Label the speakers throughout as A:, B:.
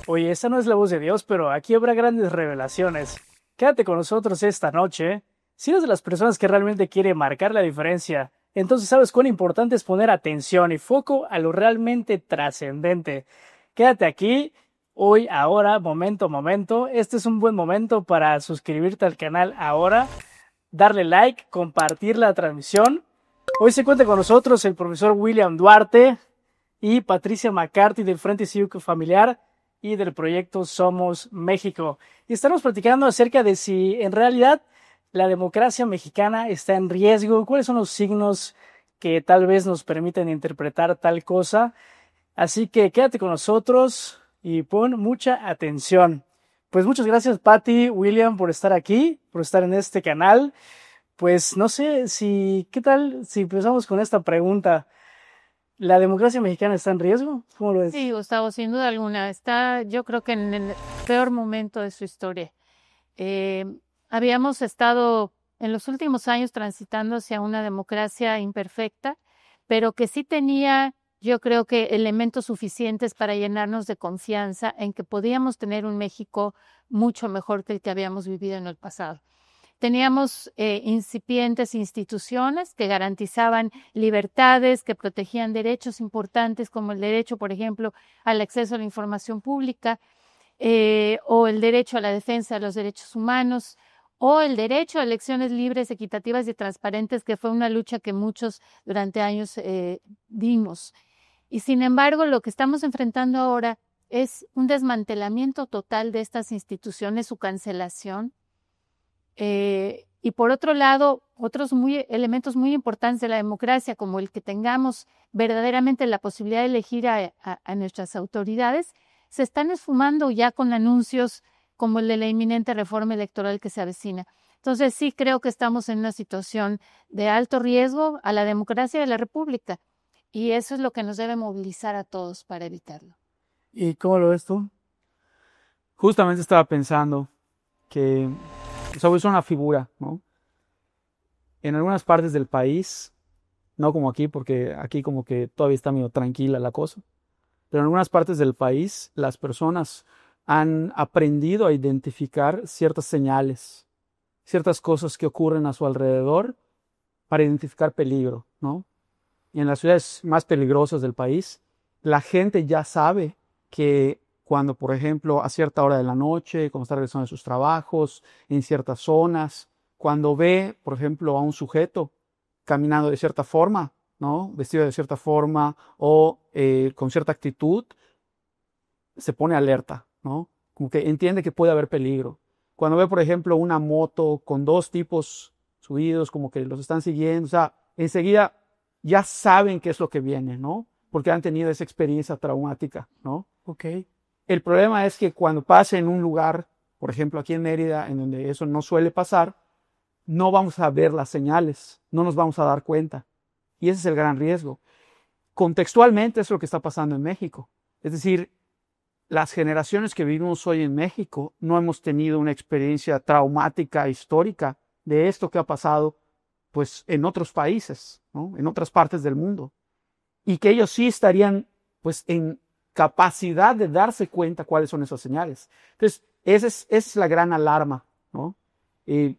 A: Oye, esa no es la voz de Dios, pero aquí habrá grandes revelaciones. Quédate con nosotros esta noche. Si eres de las personas que realmente quiere marcar la diferencia, entonces sabes cuán importante es poner atención y foco a lo realmente trascendente. Quédate aquí, hoy, ahora, momento, momento. Este es un buen momento para suscribirte al canal ahora, darle like, compartir la transmisión. Hoy se cuenta con nosotros el profesor William Duarte y Patricia McCarthy del Frente Cívico Familiar y del proyecto Somos México. Y estamos platicando acerca de si en realidad la democracia mexicana está en riesgo, cuáles son los signos que tal vez nos permiten interpretar tal cosa. Así que quédate con nosotros y pon mucha atención. Pues muchas gracias, Patty, William, por estar aquí, por estar en este canal. Pues no sé ¿qué tal si empezamos con esta pregunta? ¿La democracia mexicana está en riesgo? ¿Cómo lo ves?
B: Sí, Gustavo, sin duda alguna. Está, yo creo que en el peor momento de su historia. Eh, Habíamos estado en los últimos años transitando hacia una democracia imperfecta, pero que sí tenía, yo creo que elementos suficientes para llenarnos de confianza en que podíamos tener un México mucho mejor que el que habíamos vivido en el pasado. Teníamos incipientes instituciones que garantizaban libertades, que protegían derechos importantes como el derecho, por ejemplo, al acceso a la información pública, o el derecho a la defensa de los derechos humanos, o el derecho a elecciones libres, equitativas y transparentes, que fue una lucha que muchos durante años dimos. Y sin embargo, lo que estamos enfrentando ahora es un desmantelamiento total de estas instituciones, su cancelación. Y por otro lado, otros elementos muy importantes de la democracia, como el que tengamos verdaderamente la posibilidad de elegir a nuestras autoridades, se están esfumando ya con anuncios como el de la inminente reforma electoral que se avecina. Entonces sí creo que estamos en una situación de alto riesgo a la democracia de la República, y eso es lo que nos debe movilizar a todos para evitarlo.
A: ¿Y cómo lo ves tú?
C: Justamente estaba pensando que es una figura, ¿no? En algunas partes del país, no como aquí, porque aquí como que todavía está medio tranquila la cosa, pero en algunas partes del país las personas han aprendido a identificar ciertas señales, ciertas cosas que ocurren a su alrededor para identificar peligro, ¿no? Y en las ciudades más peligrosas del país, la gente ya sabe que cuando, por ejemplo, a cierta hora de la noche, cuando está regresando de sus trabajos, en ciertas zonas, cuando ve, por ejemplo, a un sujeto caminando de cierta forma, ¿no? Vestido de cierta forma o con cierta actitud, se pone alerta, ¿no? Como que entiende que puede haber peligro. Cuando ve, por ejemplo, una moto con dos tipos subidos, como que los están siguiendo, o sea, enseguida ya saben qué es lo que viene, ¿no? Porque han tenido esa experiencia traumática, ¿no?
A: Ok.
C: El problema es que cuando pase en un lugar, por ejemplo aquí en Mérida, en donde eso no suele pasar, no vamos a ver las señales, no nos vamos a dar cuenta. Y ese es el gran riesgo. Contextualmente es lo que está pasando en México. Es decir, las generaciones que vivimos hoy en México no hemos tenido una experiencia traumática histórica de esto que ha pasado pues en otros países, ¿no? En otras partes del mundo. Y que ellos sí estarían pues en capacidad de darse cuenta cuáles son esas señales. Entonces, esa es la gran alarma, ¿no? Y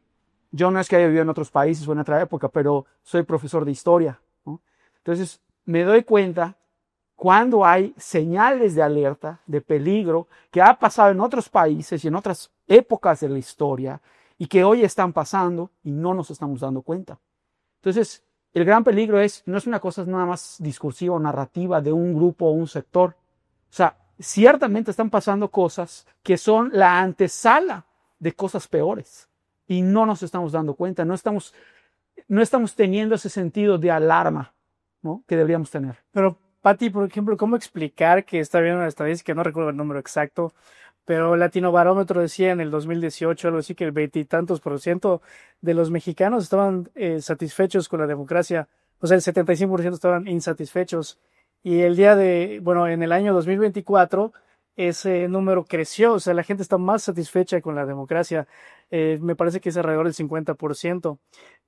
C: yo no es que haya vivido en otros países o en otra época, pero soy profesor de historia, ¿no? Entonces, me doy cuenta cuando hay señales de alerta, de peligro, que ha pasado en otros países y en otras épocas de la historia y que hoy están pasando y no nos estamos dando cuenta. Entonces, el gran peligro no es una cosa nada más discursiva o narrativa de un grupo o un sector. O sea, ciertamente están pasando cosas que son la antesala de cosas peores y no nos estamos dando cuenta, no estamos teniendo ese sentido de alarma, ¿no? Que deberíamos tener.
A: Pero, Pati, por ejemplo, ¿cómo explicar que está viendo una estadística, no recuerdo el número exacto, pero Latino Barómetro decía en el 2018 algo así que el veintitantos % de los mexicanos estaban satisfechos con la democracia, o sea, el 75% estaban insatisfechos. Y en el año 2024 ese número creció, o sea, la gente está más satisfecha con la democracia. Me parece que es alrededor del 50%.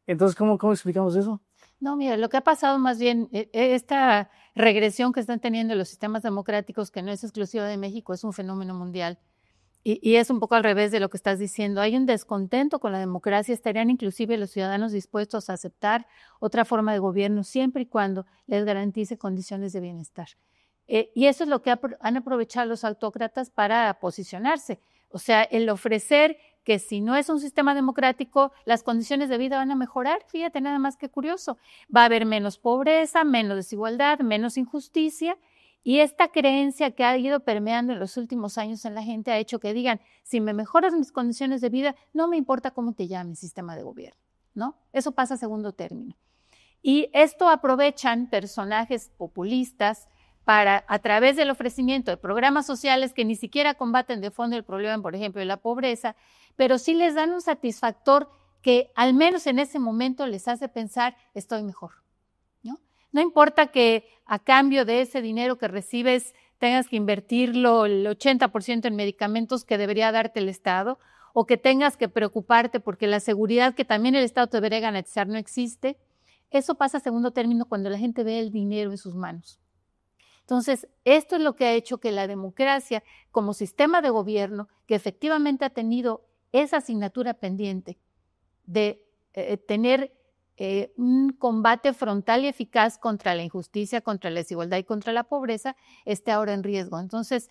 A: Entonces, ¿cómo explicamos eso?
B: No, mira, lo que ha pasado más bien, esta regresión que están teniendo los sistemas democráticos, que no es exclusiva de México, es un fenómeno mundial. Y es un poco al revés de lo que estás diciendo. Hay un descontento con la democracia. Estarían inclusive los ciudadanos dispuestos a aceptar otra forma de gobierno siempre y cuando les garantice condiciones de bienestar. Y eso es lo que han aprovechado los autócratas para posicionarse. O sea, el ofrecer que si no es un sistema democrático, las condiciones de vida van a mejorar. Fíjate nada más que curioso. Va a haber menos pobreza, menos desigualdad, menos injusticia. Y esta creencia que ha ido permeando en los últimos años en la gente ha hecho que digan, si me mejoras mis condiciones de vida, no me importa cómo te llames sistema de gobierno, ¿no? Eso pasa a segundo término. Y esto aprovechan personajes populistas para, a través del ofrecimiento de programas sociales que ni siquiera combaten de fondo el problema, por ejemplo, de la pobreza, pero sí les dan un satisfactor que al menos en ese momento les hace pensar, estoy mejor. No importa que a cambio de ese dinero que recibes tengas que invertirlo el 80% en medicamentos que debería darte el Estado, o que tengas que preocuparte porque la seguridad que también el Estado te debería garantizar no existe. Eso pasa a segundo término cuando la gente ve el dinero en sus manos. Entonces, esto es lo que ha hecho que la democracia, como sistema de gobierno, que efectivamente ha tenido esa asignatura pendiente de tener un combate frontal y eficaz contra la injusticia, contra la desigualdad y contra la pobreza, esté ahora en riesgo. Entonces,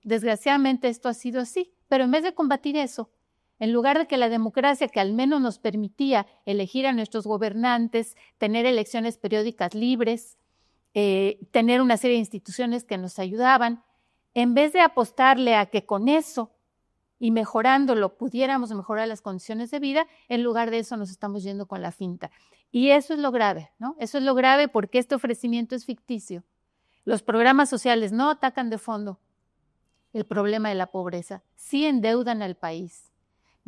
B: desgraciadamente esto ha sido así, pero en vez de combatir eso, en lugar de que la democracia, que al menos nos permitía elegir a nuestros gobernantes, tener elecciones periódicas libres, tener una serie de instituciones que nos ayudaban, en vez de apostarle a que con eso y mejorándolo pudiéramos mejorar las condiciones de vida, en lugar de eso nos estamos yendo con la finta. Y eso es lo grave, ¿no? Eso es lo grave porque este ofrecimiento es ficticio. Los programas sociales no atacan de fondo el problema de la pobreza, sí endeudan al país.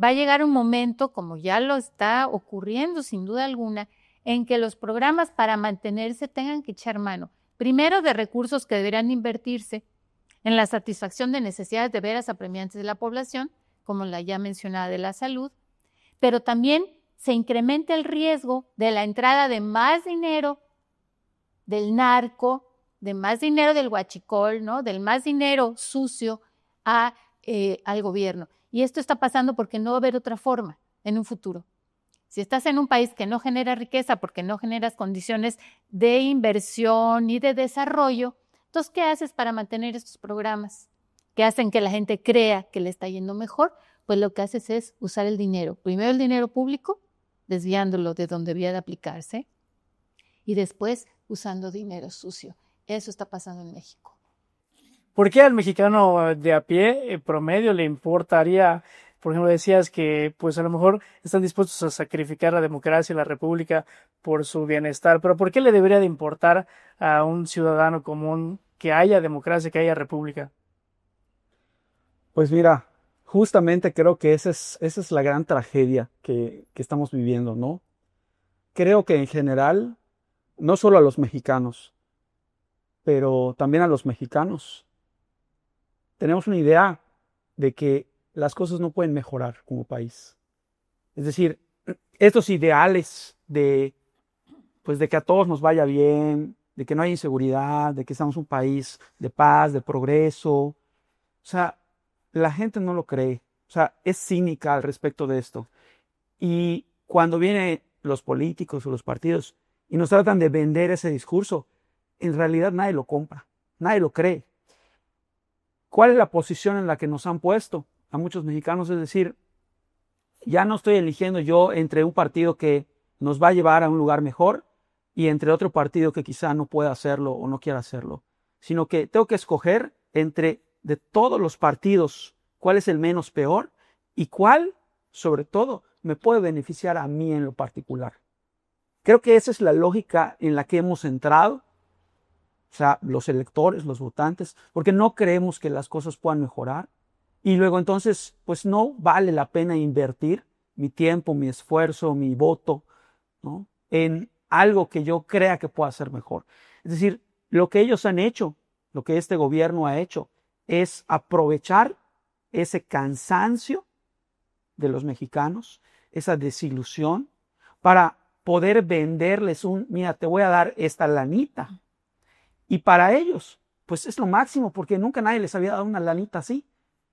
B: Va a llegar un momento, como ya lo está ocurriendo sin duda alguna, en que los programas para mantenerse tengan que echar mano, primero de recursos que deberán invertirse en la satisfacción de necesidades de veras apremiantes de la población, como la ya mencionada de la salud, pero también se incrementa el riesgo de la entrada de más dinero del narco, de más dinero del huachicol, ¿no? Del más dinero sucio al gobierno. Y esto está pasando porque no va a haber otra forma en un futuro. Si estás en un país que no genera riqueza porque no generas condiciones de inversión y de desarrollo, entonces, ¿qué haces para mantener estos programas que hacen que la gente crea que le está yendo mejor? Pues lo que haces es usar el dinero. Primero el dinero público, desviándolo de donde debía de aplicarse, y después usando dinero sucio. Eso está pasando en México.
A: ¿Por qué al mexicano de a pie, promedio, le importaría, por ejemplo, decías que pues a lo mejor están dispuestos a sacrificar la democracia y la república por su bienestar, pero ¿por qué le debería de importar a un ciudadano común que haya democracia, que haya república?
C: Pues mira, justamente creo que esa es la gran tragedia que estamos viviendo, ¿no? Creo que en general, no solo a los mexicanos, pero también a los mexicanos, tenemos una idea de que las cosas no pueden mejorar como país. Es decir, estos ideales de que a todos nos vaya bien, de que no haya inseguridad, de que estamos un país de paz, de progreso. O sea, la gente no lo cree. O sea, es cínica al respecto de esto. Y cuando vienen los políticos o los partidos y nos tratan de vender ese discurso, en realidad nadie lo compra, nadie lo cree. ¿Cuál es la posición en la que nos han puesto a muchos mexicanos? Es decir, ya no estoy eligiendo yo entre un partido que nos va a llevar a un lugar mejor y entre otro partido que quizá no pueda hacerlo o no quiera hacerlo, sino que tengo que escoger entre de todos los partidos cuál es el menos peor y cuál, sobre todo, me puede beneficiar a mí en lo particular. Creo que esa es la lógica en la que hemos entrado, o sea, los electores, los votantes, porque no creemos que las cosas puedan mejorar y luego entonces, pues no vale la pena invertir mi tiempo, mi esfuerzo, mi voto, ¿no?, en algo que yo crea que pueda ser mejor. Es decir, lo que ellos han hecho, lo que este gobierno ha hecho, es aprovechar ese cansancio de los mexicanos, esa desilusión, para poder venderles mira, te voy a dar esta lanita. Y para ellos, pues es lo máximo, porque nunca nadie les había dado una lanita así.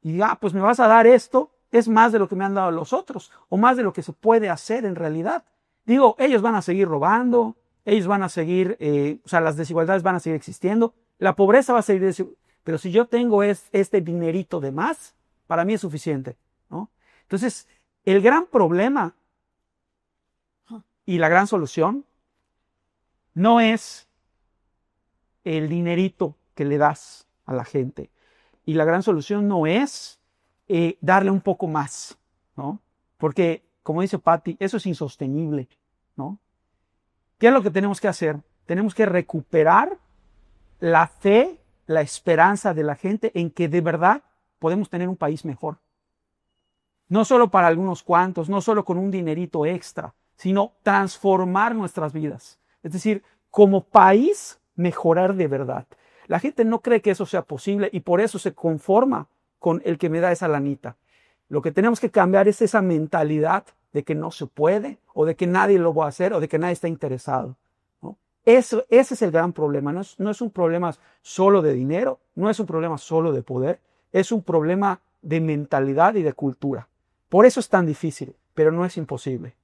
C: Y diga, pues me vas a dar esto, es más de lo que me han dado los otros, o más de lo que se puede hacer en realidad. Digo, ellos van a seguir robando, ellos van a seguir, las desigualdades van a seguir existiendo, la pobreza va a seguir, pero si yo tengo este dinerito de más, para mí es suficiente, ¿no? Entonces, el gran problema y la gran solución no es el dinerito que le das a la gente. Y la gran solución no es darle un poco más, ¿no? Porque, como dice Patti, eso es insostenible, ¿no? ¿Qué es lo que tenemos que hacer? Tenemos que recuperar la fe, la esperanza de la gente en que de verdad podemos tener un país mejor. No solo para algunos cuantos, no solo con un dinerito extra, sino transformar nuestras vidas. Es decir, como país, mejorar de verdad. La gente no cree que eso sea posible y por eso se conforma con el que me da esa lanita. Lo que tenemos que cambiar es esa mentalidad de que no se puede, o de que nadie lo va a hacer, o de que nadie está interesado, ¿no? Ese es el gran problema. No es un problema solo de dinero, no es un problema solo de poder, es un problema de mentalidad y de cultura. Por eso es tan difícil, pero no es imposible.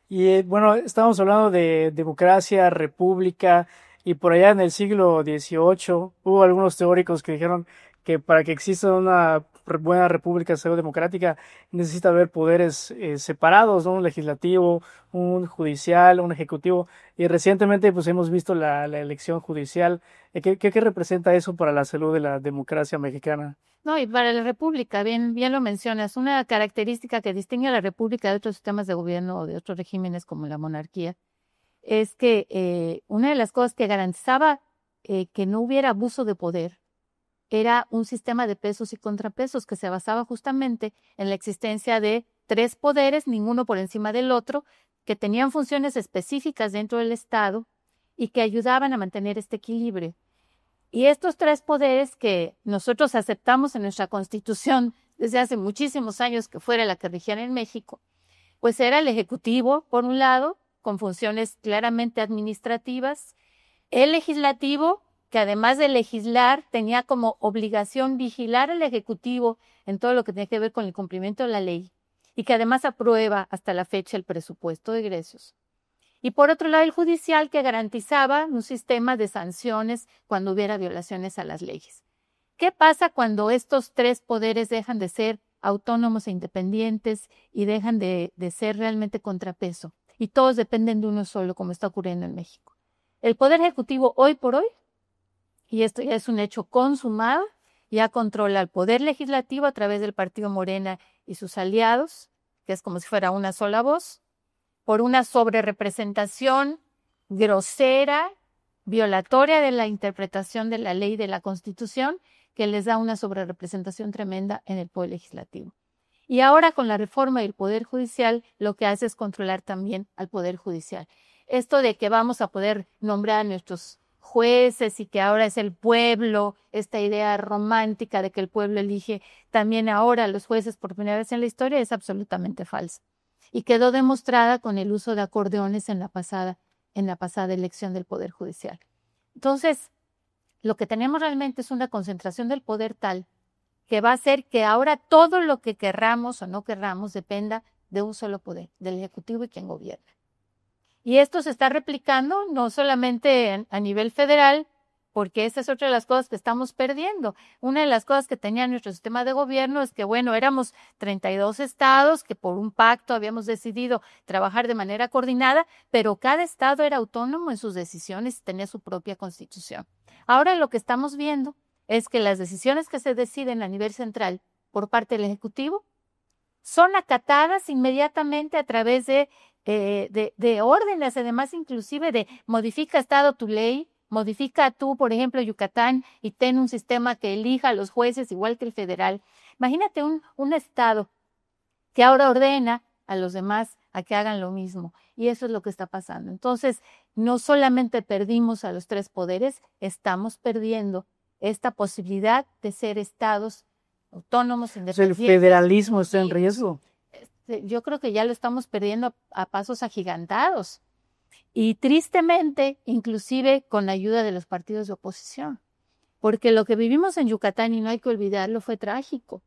A: Y bueno, estamos hablando de democracia, república, y por allá en el siglo XVIII hubo algunos teóricos que dijeron que para que exista una buena república democrática necesita haber poderes separados, ¿no? Un legislativo, un judicial, un ejecutivo, y recientemente pues hemos visto la elección judicial. ¿Qué representa eso para la salud de la democracia mexicana?
B: No, y para la República, bien lo mencionas, una característica que distingue a la República de otros sistemas de gobierno o de otros regímenes como la monarquía es que una de las cosas que garantizaba que no hubiera abuso de poder era un sistema de pesos y contrapesos que se basaba justamente en la existencia de 3 poderes, ninguno por encima del otro, que tenían funciones específicas dentro del Estado y que ayudaban a mantener este equilibrio. Y estos 3 poderes que nosotros aceptamos en nuestra Constitución desde hace muchísimos años que fuera la que rigiera en México, pues era el Ejecutivo, por un lado, con funciones claramente administrativas, el Legislativo, que además de legislar, tenía como obligación vigilar al Ejecutivo en todo lo que tiene que ver con el cumplimiento de la ley, y que además aprueba hasta la fecha el presupuesto de egresos. Y por otro lado, el judicial, que garantizaba un sistema de sanciones cuando hubiera violaciones a las leyes. ¿Qué pasa cuando estos 3 poderes dejan de ser autónomos e independientes y dejan de ser realmente contrapeso? Y todos dependen de uno solo, como está ocurriendo en México. El Poder Ejecutivo hoy por hoy, y esto ya es un hecho consumado, ya controla el Poder Legislativo a través del Partido Morena y sus aliados, que es como si fuera una sola voz, por una sobrerepresentación grosera, violatoria de la interpretación de la ley de la Constitución, que les da una sobrerepresentación tremenda en el Poder Legislativo. Y ahora con la reforma del Poder Judicial, lo que hace es controlar también al Poder Judicial. Esto de que vamos a poder nombrar a nuestros jueces y que ahora es el pueblo, esta idea romántica de que el pueblo elige también ahora a los jueces por primera vez en la historia, es absolutamente falsa. Y quedó demostrada con el uso de acordeones en la pasada elección del Poder Judicial. Entonces, lo que tenemos realmente es una concentración del poder tal que va a hacer que ahora todo lo que querramos o no querramos dependa de un solo poder, del Ejecutivo y quien gobierna. Y esto se está replicando no solamente a nivel federal, porque esa es otra de las cosas que estamos perdiendo. Una de las cosas que tenía nuestro sistema de gobierno es que, bueno, éramos 32 estados que por un pacto habíamos decidido trabajar de manera coordinada, pero cada estado era autónomo en sus decisiones y tenía su propia constitución. Ahora lo que estamos viendo es que las decisiones que se deciden a nivel central por parte del Ejecutivo son acatadas inmediatamente a través de órdenes, además inclusive de modifica estado tu ley, modifica tú, por ejemplo, Yucatán y ten un sistema que elija a los jueces igual que el federal. Imagínate un estado que ahora ordena a los demás a que hagan lo mismo. Y eso es lo que está pasando. Entonces, no solamente perdimos a los 3 poderes, estamos perdiendo esta posibilidad de ser estados autónomos, independientes.
A: ¿El federalismo está en riesgo?
B: Yo creo que ya lo estamos perdiendo a pasos agigantados. Y tristemente, inclusive con la ayuda de los partidos de oposición. Porque lo que vivimos en Yucatán, y no hay que olvidarlo, fue trágico.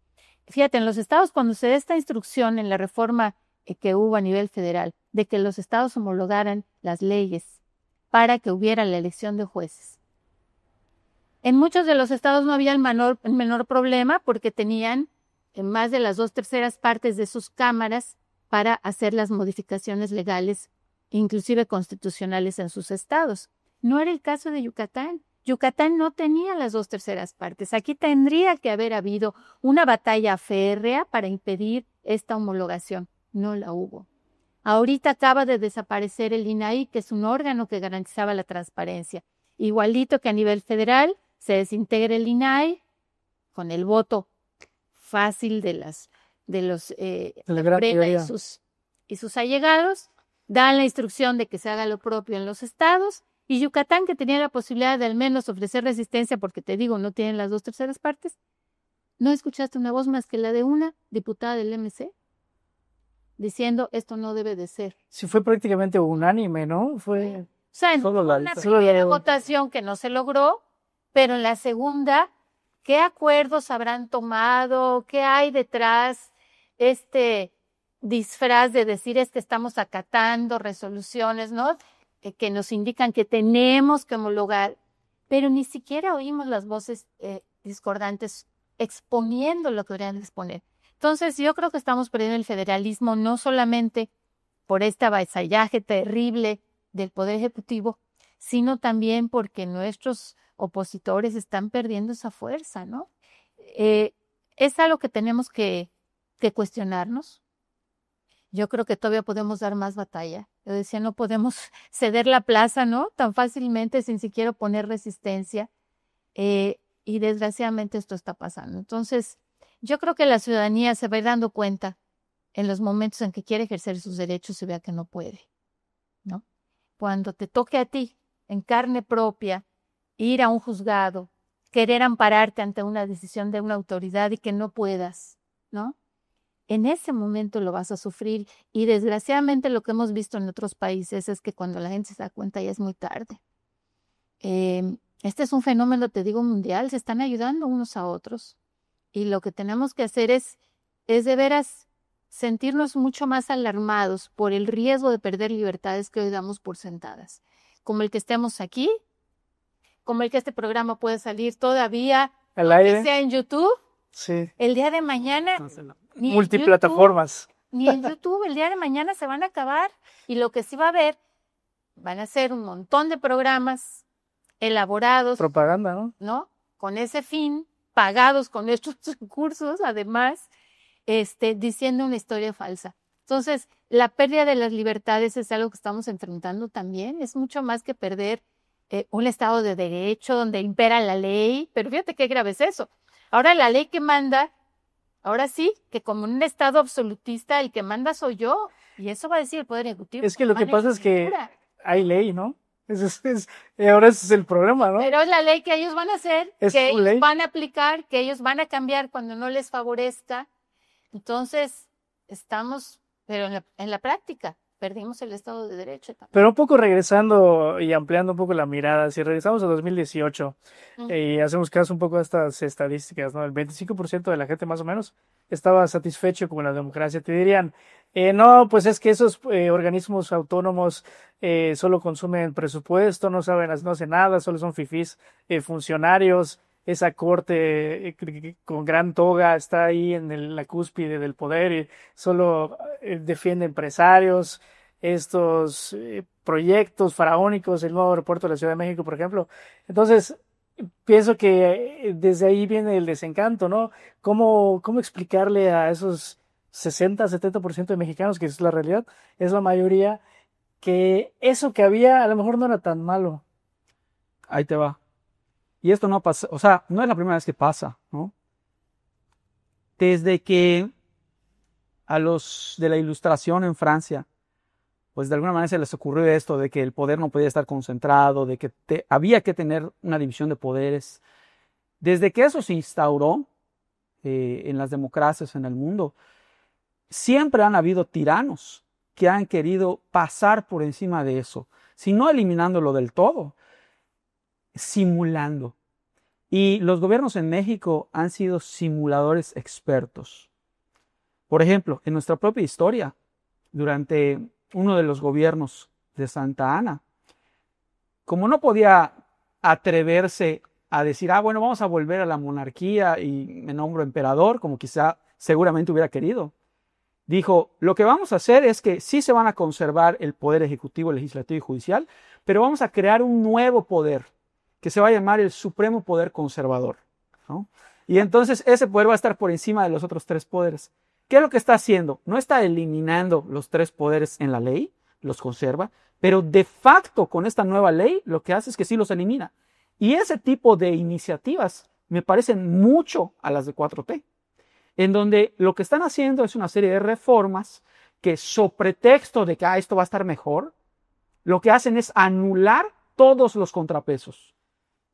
B: Fíjate, en los estados, cuando se da esta instrucción en la reforma que hubo a nivel federal, de que los estados homologaran las leyes para que hubiera la elección de jueces. En muchos de los estados no había el menor problema porque tenían más de las 2/3 partes de sus cámaras para hacer las modificaciones legales, inclusive constitucionales en sus estados. No era el caso de Yucatán. Yucatán no tenía las 2/3 partes. Aquí tendría que haber habido una batalla férrea para impedir esta homologación. No la hubo. Ahorita acaba de desaparecer el INAI, que es un órgano que garantizaba la transparencia. Igualito que a nivel federal, se desintegra el INAI con el voto fácil de los Preda y sus allegados, dan la instrucción de que se haga lo propio en los estados, y Yucatán, que tenía la posibilidad de al menos ofrecer resistencia, porque te digo, no tienen las 2/3 partes, ¿no escuchaste una voz más que la de una diputada del MC? Diciendo, esto no debe de ser.
A: Sí, fue prácticamente unánime, ¿no? Fue...
B: O sea, en
A: Solo
B: una primera votación que no se logró, pero en la segunda, ¿qué acuerdos habrán tomado? ¿Qué hay detrás? Este disfraz de decir es que estamos acatando resoluciones, ¿no? Que nos indican que tenemos que homologar, pero ni siquiera oímos las voces discordantes exponiendo lo que deberían exponer. Entonces, yo creo que estamos perdiendo el federalismo no solamente por este avasallaje terrible del Poder Ejecutivo, sino también porque nuestros opositores están perdiendo esa fuerza, ¿no? Es algo que tenemos que cuestionarnos. Yo creo que todavía podemos dar más batalla. Yo decía, no podemos ceder la plaza, ¿no? Tan fácilmente sin siquiera poner resistencia. Y desgraciadamente esto está pasando. Entonces, yo creo que la ciudadanía se va a ir dando cuenta en los momentos en que quiere ejercer sus derechos y vea que no puede, ¿no? Cuando te toque a ti, en carne propia, ir a un juzgado, querer ampararte ante una decisión de una autoridad y que no puedas, ¿no? En ese momento lo vas a sufrir, y desgraciadamente lo que hemos visto en otros países es que cuando la gente se da cuenta ya es muy tarde. Este es un fenómeno, te digo, mundial, se están ayudando unos a otros, y lo que tenemos que hacer es de veras sentirnos mucho más alarmados por el riesgo de perder libertades que hoy damos por sentadas, como el que estemos aquí, como el que este programa puede salir todavía,
A: al aire,
B: que sea en YouTube.
A: Sí.
B: El día de mañana,
A: multiplataformas.
B: Ni en YouTube, el día de mañana se van a acabar, y lo que sí va a haber, van a ser un montón de programas elaborados.
A: Propaganda, ¿no?
B: ¿No? Con ese fin, pagados con nuestros recursos, además, diciendo una historia falsa. Entonces, la pérdida de las libertades es algo que estamos enfrentando también. Es mucho más que perder un Estado de Derecho donde impera la ley. Pero fíjate qué grave es eso. Ahora la ley que manda, ahora sí, que como en un Estado absolutista, el que manda soy yo. Y eso va a decir el Poder Ejecutivo.
A: Es que lo que pasa es que hay ley, ¿no? Ahora ese es el problema, ¿no?
B: Pero es la ley que ellos van a hacer, que ellos van a aplicar, que ellos van a cambiar cuando no les favorezca. Entonces, estamos, pero en la práctica, perdimos el Estado de Derecho también.
A: Pero un poco regresando y ampliando un poco la mirada, si regresamos a 2018 y hacemos caso un poco a estas estadísticas, ¿no? El 25% de la gente más o menos estaba satisfecho con la democracia. Te dirían, no, pues es que esos organismos autónomos solo consumen presupuesto, no saben, no hacen nada, solo son fifís funcionarios. Esa corte con gran toga está ahí en la cúspide del poder y solo defiende empresarios. Estos proyectos faraónicos, el nuevo aeropuerto de la Ciudad de México, por ejemplo. Entonces, pienso que desde ahí viene el desencanto, ¿no? ¿Cómo explicarle a esos 60-70% de mexicanos, que es la realidad, es la mayoría, que eso que había a lo mejor no era tan malo?
C: Ahí te va. Y esto no pasa, o sea, no es la primera vez que pasa, ¿no? Desde que a los de la Ilustración en Francia, pues de alguna manera se les ocurrió esto de que el poder no podía estar concentrado, de que había que tener una división de poderes. Desde que eso se instauró en las democracias en el mundo, siempre han habido tiranos que han querido pasar por encima de eso, si no eliminándolo del todo, simulando. Y los gobiernos en México han sido simuladores expertos. Por ejemplo, en nuestra propia historia, durante uno de los gobiernos de Santa Anna, como no podía atreverse a decir, bueno, vamos a volver a la monarquía y me nombro emperador, como quizá seguramente hubiera querido, dijo, lo que vamos a hacer es que sí se van a conservar el poder ejecutivo, legislativo y judicial, pero vamos a crear un nuevo poder que se va a llamar el Supremo Poder Conservador, ¿no? Y entonces ese poder va a estar por encima de los otros tres poderes. ¿Qué es lo que está haciendo? No está eliminando los tres poderes en la ley, los conserva, pero de facto con esta nueva ley lo que hace es que sí los elimina. Y ese tipo de iniciativas me parecen mucho a las de 4T, en donde lo que están haciendo es una serie de reformas que, sobre pretexto de que esto va a estar mejor, lo que hacen es anular todos los contrapesos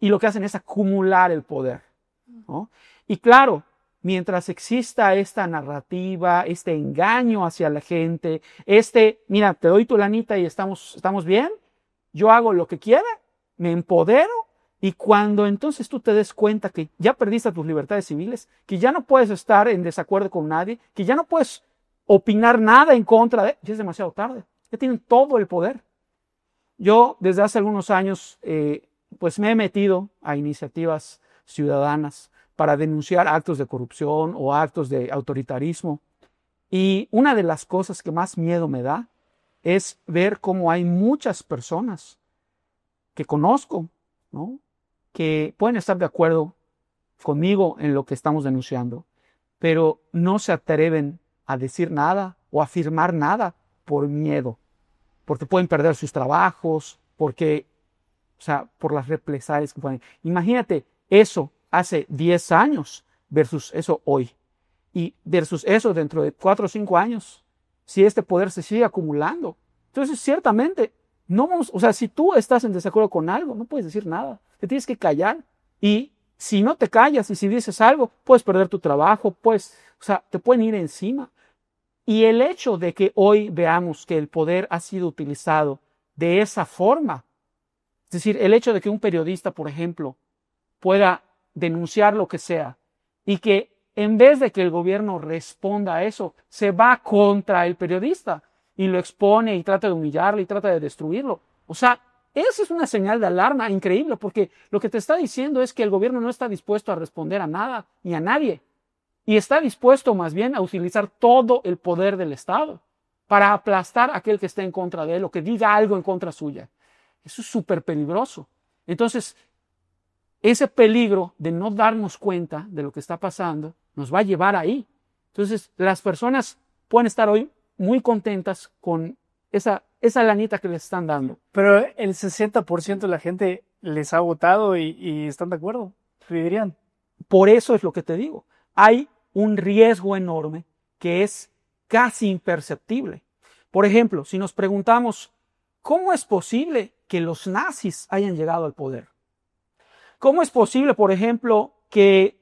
C: y lo que hacen es acumular el poder, ¿no? Y claro, mientras exista esta narrativa, este engaño hacia la gente, mira, te doy tu lanita y estamos bien, yo hago lo que quiera, me empodero, y cuando entonces tú te des cuenta que ya perdiste tus libertades civiles, que ya no puedes estar en desacuerdo con nadie, que ya no puedes opinar nada en contra de, ya es demasiado tarde, ya tienen todo el poder. Yo desde hace algunos años pues me he metido a iniciativas ciudadanas para denunciar actos de corrupción o actos de autoritarismo. Y una de las cosas que más miedo me da es ver cómo hay muchas personas que conozco, ¿no?, que pueden estar de acuerdo conmigo en lo que estamos denunciando, pero no se atreven a decir nada o a afirmar nada por miedo, porque pueden perder sus trabajos, porque, por las represalias que pueden. Imagínate eso hace 10 años versus eso hoy, y versus eso dentro de 4 o 5 años, si este poder se sigue acumulando. Entonces, ciertamente, no vamos, si tú estás en desacuerdo con algo, no puedes decir nada, te tienes que callar, y si no te callas y si dices algo, puedes perder tu trabajo, te pueden ir encima. Y el hecho de que hoy veamos que el poder ha sido utilizado de esa forma, es decir, el hecho de que un periodista, por ejemplo, pueda denunciar lo que sea y que en vez de que el gobierno responda a eso, se va contra el periodista y lo expone y trata de humillarlo y trata de destruirlo. Esa es una señal de alarma increíble, porque lo que te está diciendo es que el gobierno no está dispuesto a responder a nada ni a nadie, y está dispuesto más bien a utilizar todo el poder del Estado para aplastar a aquel que esté en contra de él o que diga algo en contra suya. Eso es súper peligroso. Entonces, ese peligro de no darnos cuenta de lo que está pasando nos va a llevar ahí. Entonces, las personas pueden estar hoy muy contentas con esa lanita que les están dando.
A: Pero el 60% de la gente les ha votado y están de acuerdo, ¿qué dirían?
C: Por eso es lo que te digo. Hay un riesgo enorme que es casi imperceptible. Por ejemplo, si nos preguntamos, ¿cómo es posible que los nazis hayan llegado al poder? ¿Cómo es posible, por ejemplo, que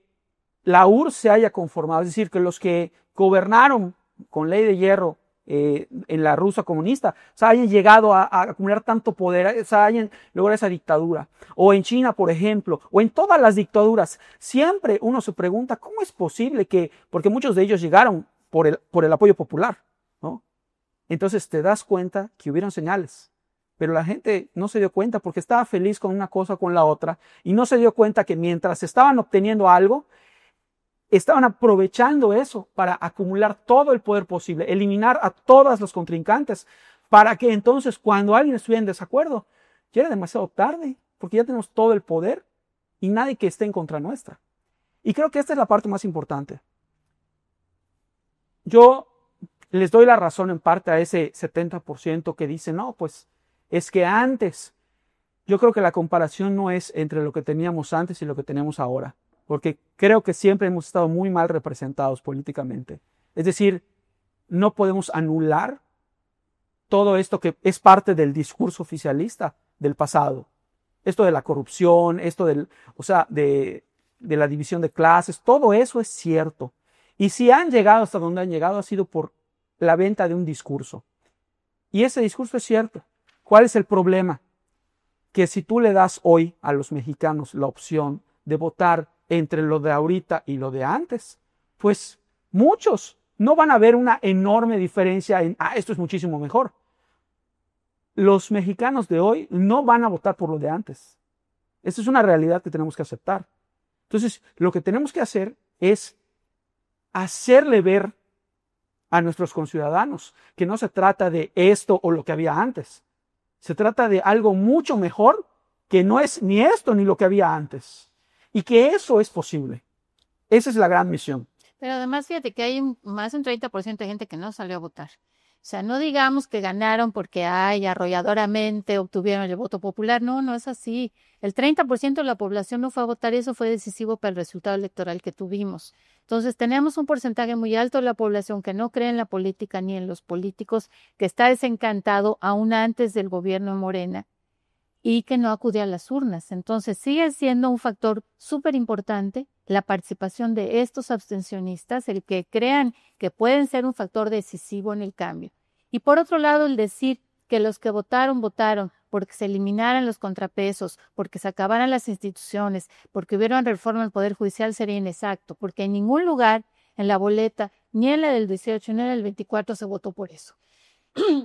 C: la URSS se haya conformado? Es decir, que los que gobernaron con ley de hierro en la Rusia comunista, hayan llegado a acumular tanto poder, hayan logrado esa dictadura. O en China, por ejemplo, o en todas las dictaduras, siempre uno se pregunta, ¿cómo es posible que, porque muchos de ellos llegaron por el apoyo popular, ¿no? Entonces te das cuenta que hubieron señales, pero la gente no se dio cuenta porque estaba feliz con una cosa o con la otra, y no se dio cuenta que mientras estaban obteniendo algo, estaban aprovechando eso para acumular todo el poder posible, eliminar a todos los contrincantes, para que entonces cuando alguien estuviera en desacuerdo, ya era demasiado tarde, porque ya tenemos todo el poder y nadie que esté en contra nuestra. Y creo que esta es la parte más importante. Yo les doy la razón en parte a ese 70% que dice, no, pues es que antes, yo creo que la comparación no es entre lo que teníamos antes y lo que tenemos ahora, porque creo que siempre hemos estado muy mal representados políticamente. Es decir, no podemos anular todo esto que es parte del discurso oficialista del pasado. Esto de la corrupción, esto de la división de clases, todo eso es cierto. Y si han llegado hasta donde han llegado ha sido por la venta de un discurso. Y ese discurso es cierto. ¿Cuál es el problema? Que si tú le das hoy a los mexicanos la opción de votar entre lo de ahorita y lo de antes, pues muchos no van a ver una enorme diferencia en, esto es muchísimo mejor. Los mexicanos de hoy no van a votar por lo de antes. Esta es una realidad que tenemos que aceptar. Entonces, lo que tenemos que hacer es hacerle ver a nuestros conciudadanos que no se trata de esto o lo que había antes. Se trata de algo mucho mejor que no es ni esto ni lo que había antes. Y que eso es posible. Esa es la gran misión.
B: Pero además, fíjate que hay más de un 30% de gente que no salió a votar. O sea, no digamos que ganaron porque arrolladoramente obtuvieron el voto popular. No, no es así. El 30% de la población no fue a votar y eso fue decisivo para el resultado electoral que tuvimos. Entonces, tenemos un porcentaje muy alto de la población que no cree en la política ni en los políticos, que está desencantado aún antes del gobierno de Morena y que no acude a las urnas. Entonces, sigue siendo un factor súper importante la participación de estos abstencionistas, el que crean que pueden ser un factor decisivo en el cambio. Y por otro lado, el decir que los que votaron, votaron porque se eliminaran los contrapesos, porque se acabaran las instituciones, porque hubiera una reforma del Poder Judicial sería inexacto, porque en ningún lugar en la boleta, ni en la del 18 ni en la del 24 se votó por eso.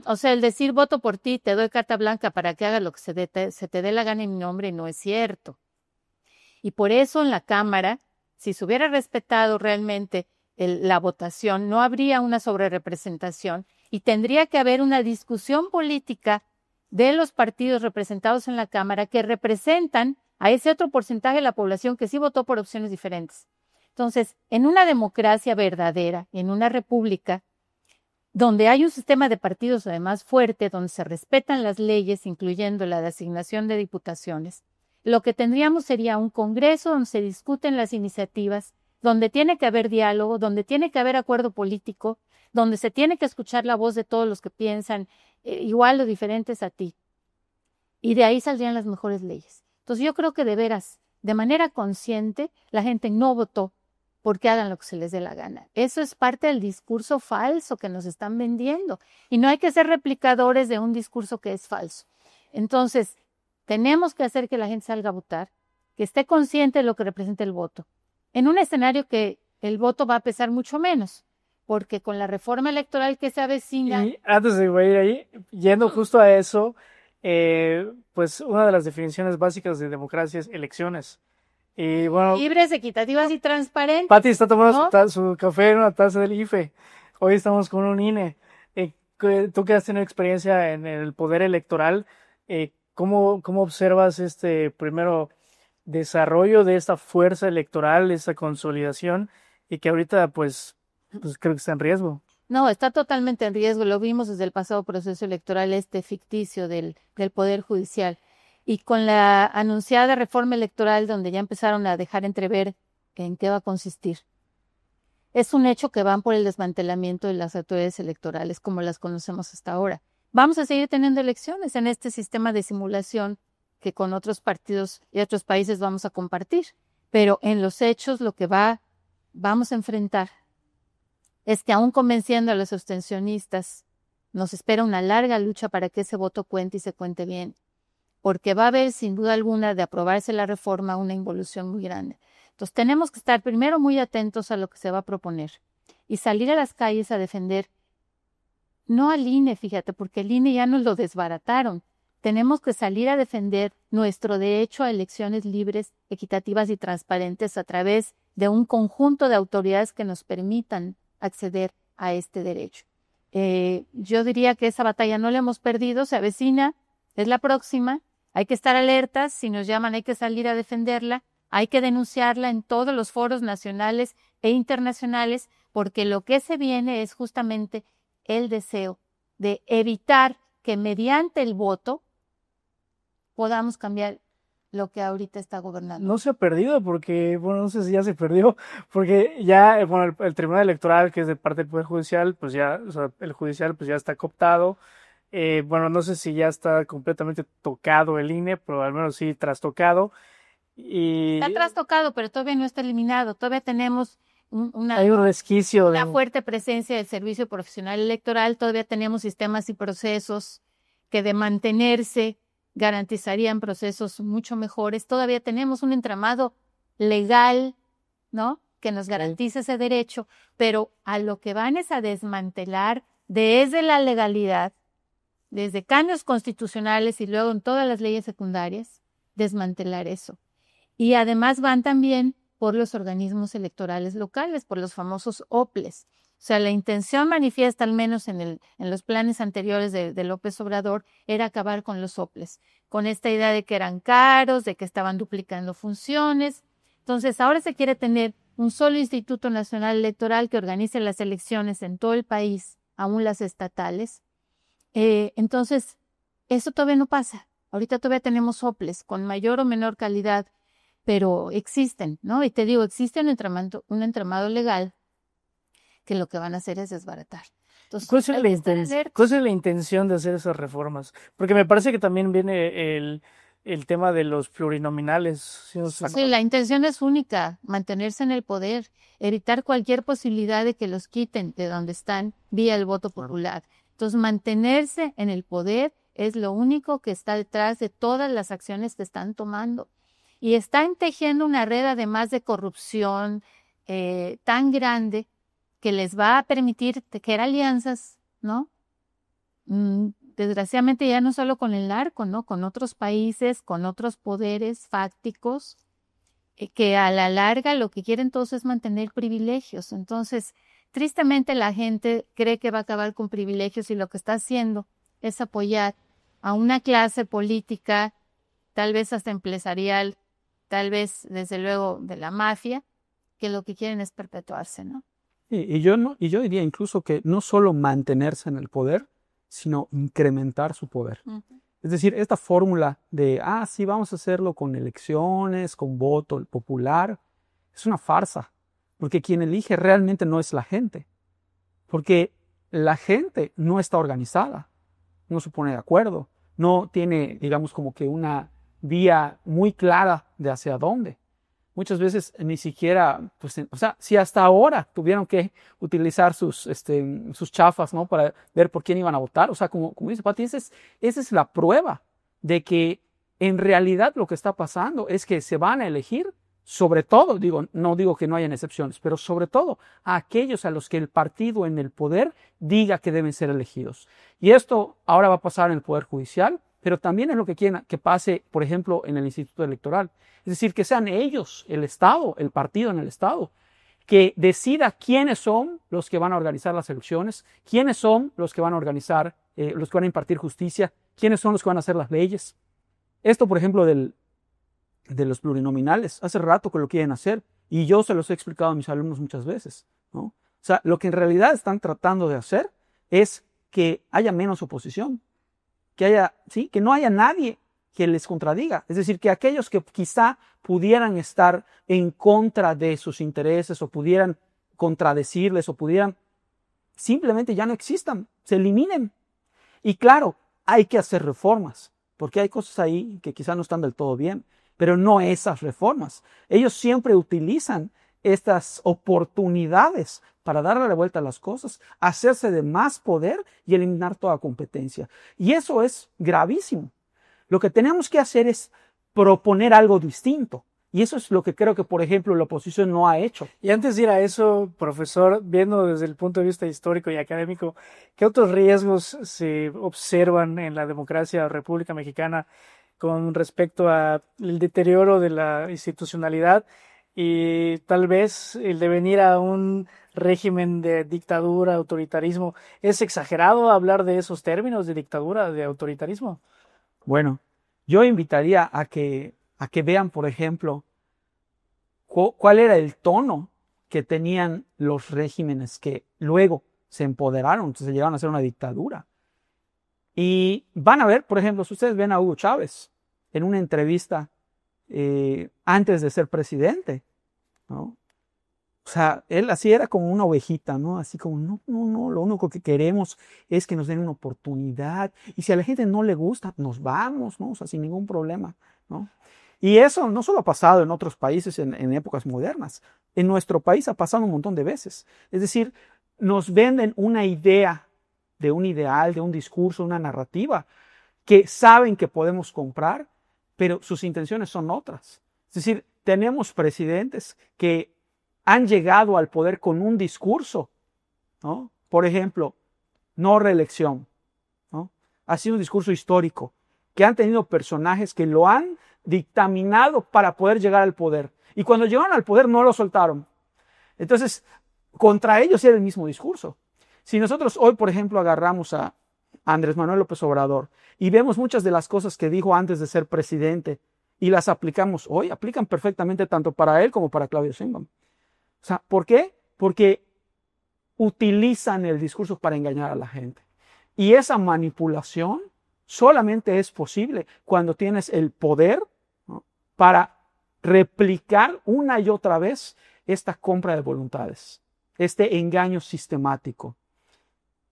B: O sea, el decir voto por ti, te doy carta blanca para que hagas lo que se te dé la gana en mi nombre, no es cierto. Y por eso en la Cámara, si se hubiera respetado realmente la votación, no habría una sobrerepresentación y tendría que haber una discusión política de los partidos representados en la Cámara que representan a ese otro porcentaje de la población que sí votó por opciones diferentes. Entonces, en una democracia verdadera, en una república, donde hay un sistema de partidos además fuerte, donde se respetan las leyes, incluyendo la de asignación de diputaciones, lo que tendríamos sería un congreso donde se discuten las iniciativas, donde tiene que haber diálogo, donde tiene que haber acuerdo político, donde se tiene que escuchar la voz de todos los que piensan igual o diferentes a ti. Y de ahí saldrían las mejores leyes. Entonces yo creo que de veras, de manera consciente, la gente no votó porque hagan lo que se les dé la gana. Eso es parte del discurso falso que nos están vendiendo. Y no hay que ser replicadores de un discurso que es falso. Entonces, tenemos que hacer que la gente salga a votar, que esté consciente de lo que representa el voto. En un escenario que el voto va a pesar mucho menos, porque con la reforma electoral que se avecina...
A: Y antes de ir ahí, yendo justo a eso, pues una de las definiciones básicas de democracia es elecciones. Y bueno,
B: libres, equitativas y transparentes.
A: Pati está tomando
B: ¿no?
A: su café en una taza del IFE. Hoy estamos con un INE. Tú que has tenido experiencia en el poder electoral, ¿cómo observas este primero desarrollo de esta fuerza electoral, esta consolidación, y que ahorita pues creo que está en riesgo?
B: No, está totalmente en riesgo. Lo vimos desde el pasado proceso electoral, ficticio del Poder Judicial. Y con la anunciada reforma electoral, donde ya empezaron a dejar entrever en qué va a consistir. Es un hecho que van por el desmantelamiento de las autoridades electorales como las conocemos hasta ahora. Vamos a seguir teniendo elecciones en este sistema de simulación que con otros partidos y otros países vamos a compartir. Pero en los hechos lo que vamos a enfrentar es que aún convenciendo a los abstencionistas, nos espera una larga lucha para que ese voto cuente y se cuente bien. Porque va a haber, sin duda alguna, de aprobarse la reforma, una involución muy grande. Entonces, tenemos que estar primero muy atentos a lo que se va a proponer y salir a las calles a defender, no al INE, fíjate, porque el INE ya nos lo desbarataron. Tenemos que salir a defender nuestro derecho a elecciones libres, equitativas y transparentes a través de un conjunto de autoridades que nos permitan acceder a este derecho. Yo diría que esa batalla no la hemos perdido, se avecina, es la próxima. Hay que estar alertas, si nos llaman hay que salir a defenderla, hay que denunciarla en todos los foros nacionales e internacionales, porque lo que se viene es justamente el deseo de evitar que mediante el voto podamos cambiar lo que ahorita está gobernando.
A: No se ha perdido porque, bueno, no sé si ya se perdió, porque ya, bueno, el Tribunal Electoral, que es de parte del Poder Judicial, pues ya, o sea, el judicial pues ya está cooptado. Bueno, no sé si ya está completamente tocado el INE, pero al menos sí trastocado.
B: Está trastocado, pero todavía no está eliminado. Todavía tenemos
A: hay un resquicio de
B: una fuerte presencia del servicio profesional electoral. Todavía teníamos sistemas y procesos que de mantenerse garantizarían procesos mucho mejores. Todavía tenemos un entramado legal, ¿no?, que nos garantiza ese derecho, pero a lo que van es a desmantelar desde la legalidad, desde cambios constitucionales y luego en todas las leyes secundarias, desmantelar eso. Y además van también por los organismos electorales locales, por los famosos OPLES. O sea, la intención manifiesta, al menos en los planes anteriores de López Obrador, era acabar con los OPLES, con esta idea de que eran caros, de que estaban duplicando funciones. Entonces, ahora se quiere tener un solo Instituto Nacional Electoral que organice las elecciones en todo el país, aún las estatales. Entonces, eso todavía no pasa. Ahorita todavía tenemos OPLES con mayor o menor calidad, pero existen, ¿no? Y te digo, existe un entramado legal que lo que van a hacer es desbaratar. Entonces,
A: ¿cuál es la intención de hacer esas reformas? Porque me parece que también viene el tema de los plurinominales.
B: Sí, la intención es única, mantenerse en el poder, evitar cualquier posibilidad de que los quiten de donde están vía el voto popular. Entonces, mantenerse en el poder es lo único que está detrás de todas las acciones que están tomando. Y están tejiendo una red además de corrupción tan grande que les va a permitir tejer alianzas, ¿no? Desgraciadamente ya no solo con el narco, ¿no?, con otros países, con otros poderes fácticos, que a la larga lo que quieren todos es mantener privilegios. Entonces, tristemente la gente cree que va a acabar con privilegios y lo que está haciendo es apoyar a una clase política, tal vez hasta empresarial, tal vez desde luego de la mafia, que lo que quieren es perpetuarse, ¿no?
C: Y yo diría incluso que no solo mantenerse en el poder, sino incrementar su poder.
B: Uh-huh.
C: Es decir, esta fórmula de, sí, vamos a hacerlo con elecciones, con voto popular, es una farsa, porque quien elige realmente no es la gente, porque la gente no está organizada, no se pone de acuerdo, no tiene, digamos, como que una vía muy clara de hacia dónde. Muchas veces ni siquiera, pues, o sea, si hasta ahora tuvieron que utilizar sus chafas, ¿no?, para ver por quién iban a votar, o sea, como dice Pati, esa es la prueba de que en realidad lo que está pasando es que se van a elegir, sobre todo, no digo que no hayan excepciones, pero sobre todo a aquellos a los que el partido en el poder diga que deben ser elegidos. Y esto ahora va a pasar en el Poder Judicial, pero también es lo que quieren que pase, por ejemplo, en el Instituto Electoral. Es decir, que sean ellos, el Estado, el partido en el Estado, que decida quiénes son los que van a organizar las elecciones, quiénes son los que van a organizar, los que van a impartir justicia, quiénes son los que van a hacer las leyes. Esto, por ejemplo, de los plurinominales, hace rato que lo quieren hacer y yo se los he explicado a mis alumnos muchas veces, ¿no? O sea, lo que en realidad están tratando de hacer es que haya menos oposición, que no haya nadie que les contradiga. Es decir, que aquellos que quizá pudieran estar en contra de sus intereses o pudieran contradecirles o pudieran simplemente ya no existan, se eliminen. Y claro, hay que hacer reformas, porque hay cosas ahí que quizá no están del todo bien, pero no esas reformas. Ellos siempre utilizan estas oportunidades para darle la vuelta a las cosas, hacerse de más poder y eliminar toda competencia. Y eso es gravísimo. Lo que tenemos que hacer es proponer algo distinto. Y eso es lo que creo que, por ejemplo, la oposición no ha hecho.
A: Y antes de ir a eso, profesor, viendo desde el punto de vista histórico y académico, ¿qué otros riesgos se observan en la democracia o República Mexicana con respecto al deterioro de la institucionalidad y tal vez el devenir a un régimen de dictadura, autoritarismo? ¿Es exagerado hablar de esos términos de dictadura, de autoritarismo?
C: Bueno, yo invitaría a que vean, por ejemplo, cuál era el tono que tenían los regímenes que luego se empoderaron, se llegaron a ser una dictadura. Y van a ver, por ejemplo, si ustedes ven a Hugo Chávez en una entrevista antes de ser presidente, ¿no? O sea, él así era como una ovejita, ¿no? Así como, no, lo único que queremos es que nos den una oportunidad. Y si a la gente no le gusta, nos vamos, ¿no? O sea, sin ningún problema, ¿no? Y eso no solo ha pasado en otros países en épocas modernas, en nuestro país ha pasado un montón de veces. Es decir, nos venden una idea de un ideal, de un discurso, una narrativa, que saben que podemos comprar, pero sus intenciones son otras. Es decir, tenemos presidentes que han llegado al poder con un discurso, ¿no? Por ejemplo, no reelección, ¿no? Ha sido un discurso histórico, que han tenido personajes que lo han dictaminado para poder llegar al poder. Y cuando llegaron al poder no lo soltaron. Entonces, contra ellos era el mismo discurso. Si nosotros hoy, por ejemplo, agarramos a Andrés Manuel López Obrador y vemos muchas de las cosas que dijo antes de ser presidente y las aplicamos hoy, aplican perfectamente tanto para él como para Claudia Sheinbaum. O sea, ¿por qué? Porque utilizan el discurso para engañar a la gente. Y esa manipulación solamente es posible cuando tienes el poder, ¿no?, para replicar una y otra vez esta compra de voluntades, este engaño sistemático.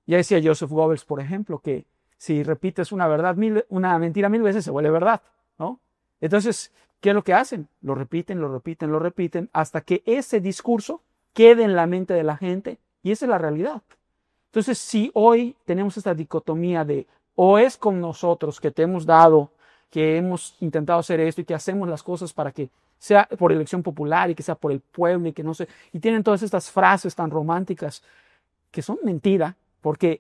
C: Ya decía Joseph Goebbels, por ejemplo, que si repites una mentira 1000 veces se vuelve verdad, ¿no? Entonces, ¿qué es lo que hacen? Lo repiten, hasta que ese discurso quede en la mente de la gente, y esa es la realidad. Entonces, si hoy tenemos esta dicotomía de o es con nosotros que te hemos dado, que hemos intentado hacer esto y que hacemos las cosas para que sea por elección popular y que sea por el pueblo y que no sé, y tienen todas estas frases tan románticas que son mentira, porque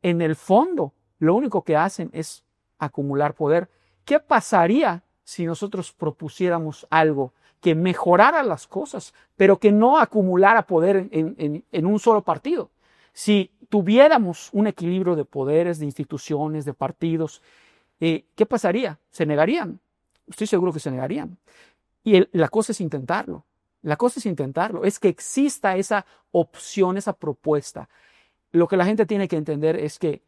C: en el fondo lo único que hacen es acumular poder. ¿Qué pasaría si nosotros propusiéramos algo que mejorara las cosas, pero que no acumulara poder en un solo partido? Si tuviéramos un equilibrio de poderes, de instituciones, de partidos, ¿qué pasaría? ¿Se negarían? Estoy seguro que se negarían. Y la cosa es intentarlo. La cosa es intentarlo. Es que exista esa opción, esa propuesta. Lo que la gente tiene que entender es que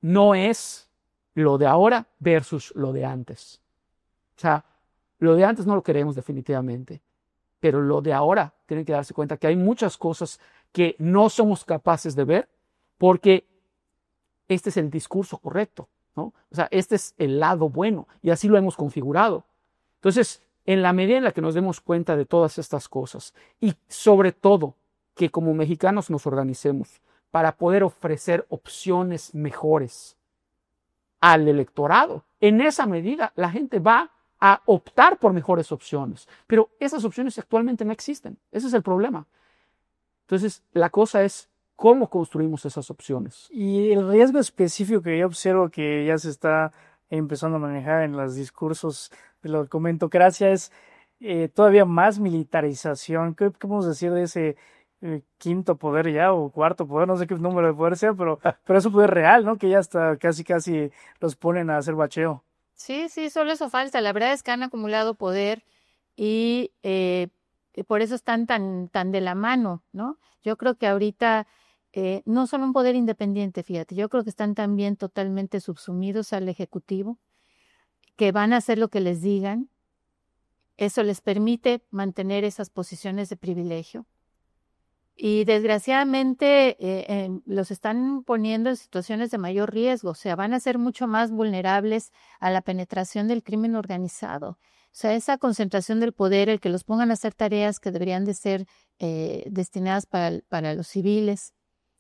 C: no es lo de ahora versus lo de antes. O sea, lo de antes no lo queremos definitivamente, pero lo de ahora tienen que darse cuenta que hay muchas cosas que no somos capaces de ver porque este es el discurso correcto, ¿no? O sea, este es el lado bueno y así lo hemos configurado. Entonces, en la medida en la que nos demos cuenta de todas estas cosas y sobre todo que como mexicanos nos organicemos para poder ofrecer opciones mejores al electorado, en esa medida la gente va a optar por mejores opciones. Pero esas opciones actualmente no existen. Ese es el problema. Entonces, la cosa es cómo construimos esas opciones.
A: Y el riesgo específico que yo observo que ya se está empezando a manejar en los discursos de la comentocracia es todavía más militarización. ¿Qué podemos decir de ese quinto poder ya o cuarto poder? No sé qué número de poder sea, pero es un poder real, ¿no? Que ya hasta casi los ponen a hacer bacheo.
B: Sí, solo eso falta. La verdad es que han acumulado poder y por eso están tan de la mano, ¿no? Yo creo que ahorita no son un poder independiente, fíjate. Yo creo que están también totalmente subsumidos al Ejecutivo, que van a hacer lo que les digan. Eso les permite mantener esas posiciones de privilegio. Y desgraciadamente los están poniendo en situaciones de mayor riesgo, o sea, van a ser mucho más vulnerables a la penetración del crimen organizado. O sea, esa concentración del poder, el que los pongan a hacer tareas que deberían de ser destinadas para los civiles,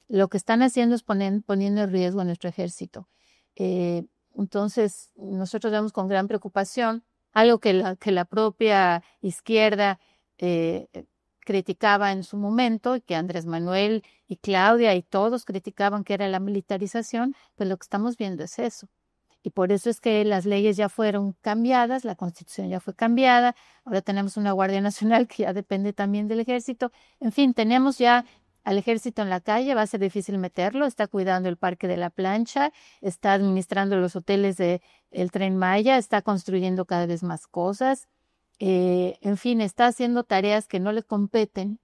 B: lo que están haciendo es poniendo en riesgo a nuestro ejército. Entonces, nosotros vemos con gran preocupación algo que la propia izquierda criticaba en su momento, y que Andrés Manuel y Claudia y todos criticaban, que era la militarización, pues lo que estamos viendo es eso. Y por eso es que las leyes ya fueron cambiadas, la Constitución ya fue cambiada, ahora tenemos una Guardia Nacional que ya depende también del Ejército. En fin, tenemos ya al Ejército en la calle, va a ser difícil meterlo, está cuidando el Parque de la Plancha, está administrando los hoteles del Tren Maya, está construyendo cada vez más cosas. En fin, está haciendo tareas que no le competen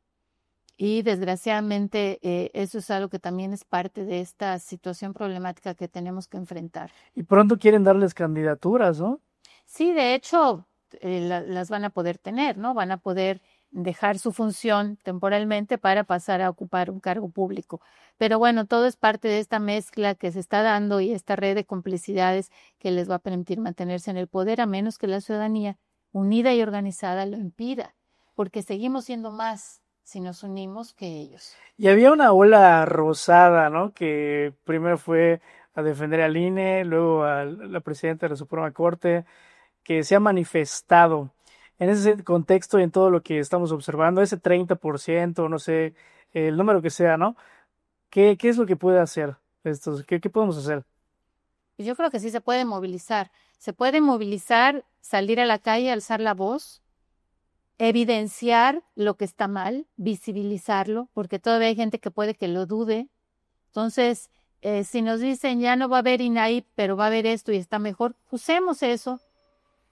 B: y desgraciadamente eso es algo que también es parte de esta situación problemática que tenemos que enfrentar.
A: Y pronto quieren darles candidaturas, ¿no?
B: Sí, de hecho, las van a poder tener, ¿no? Van a poder dejar su función temporalmente para pasar a ocupar un cargo público. Pero bueno, todo es parte de esta mezcla que se está dando y esta red de complicidades que les va a permitir mantenerse en el poder, a menos que la ciudadanía unida y organizada lo impida, porque seguimos siendo más si nos unimos que ellos.
A: Y había una ola rosada, ¿no? Que primero fue a defender al INE, luego a la presidenta de la Suprema Corte, que se ha manifestado en ese contexto y en todo lo que estamos observando, ese 30%, no sé, el número que sea, ¿no? ¿Qué es lo que puede hacer estos? ¿Qué podemos hacer?
B: Yo creo que sí se puede movilizar. Se puede movilizar, salir a la calle, alzar la voz, evidenciar lo que está mal, visibilizarlo, porque todavía hay gente que puede que lo dude. Entonces, si nos dicen ya no va a haber INAI, pero va a haber esto y está mejor, usemos eso.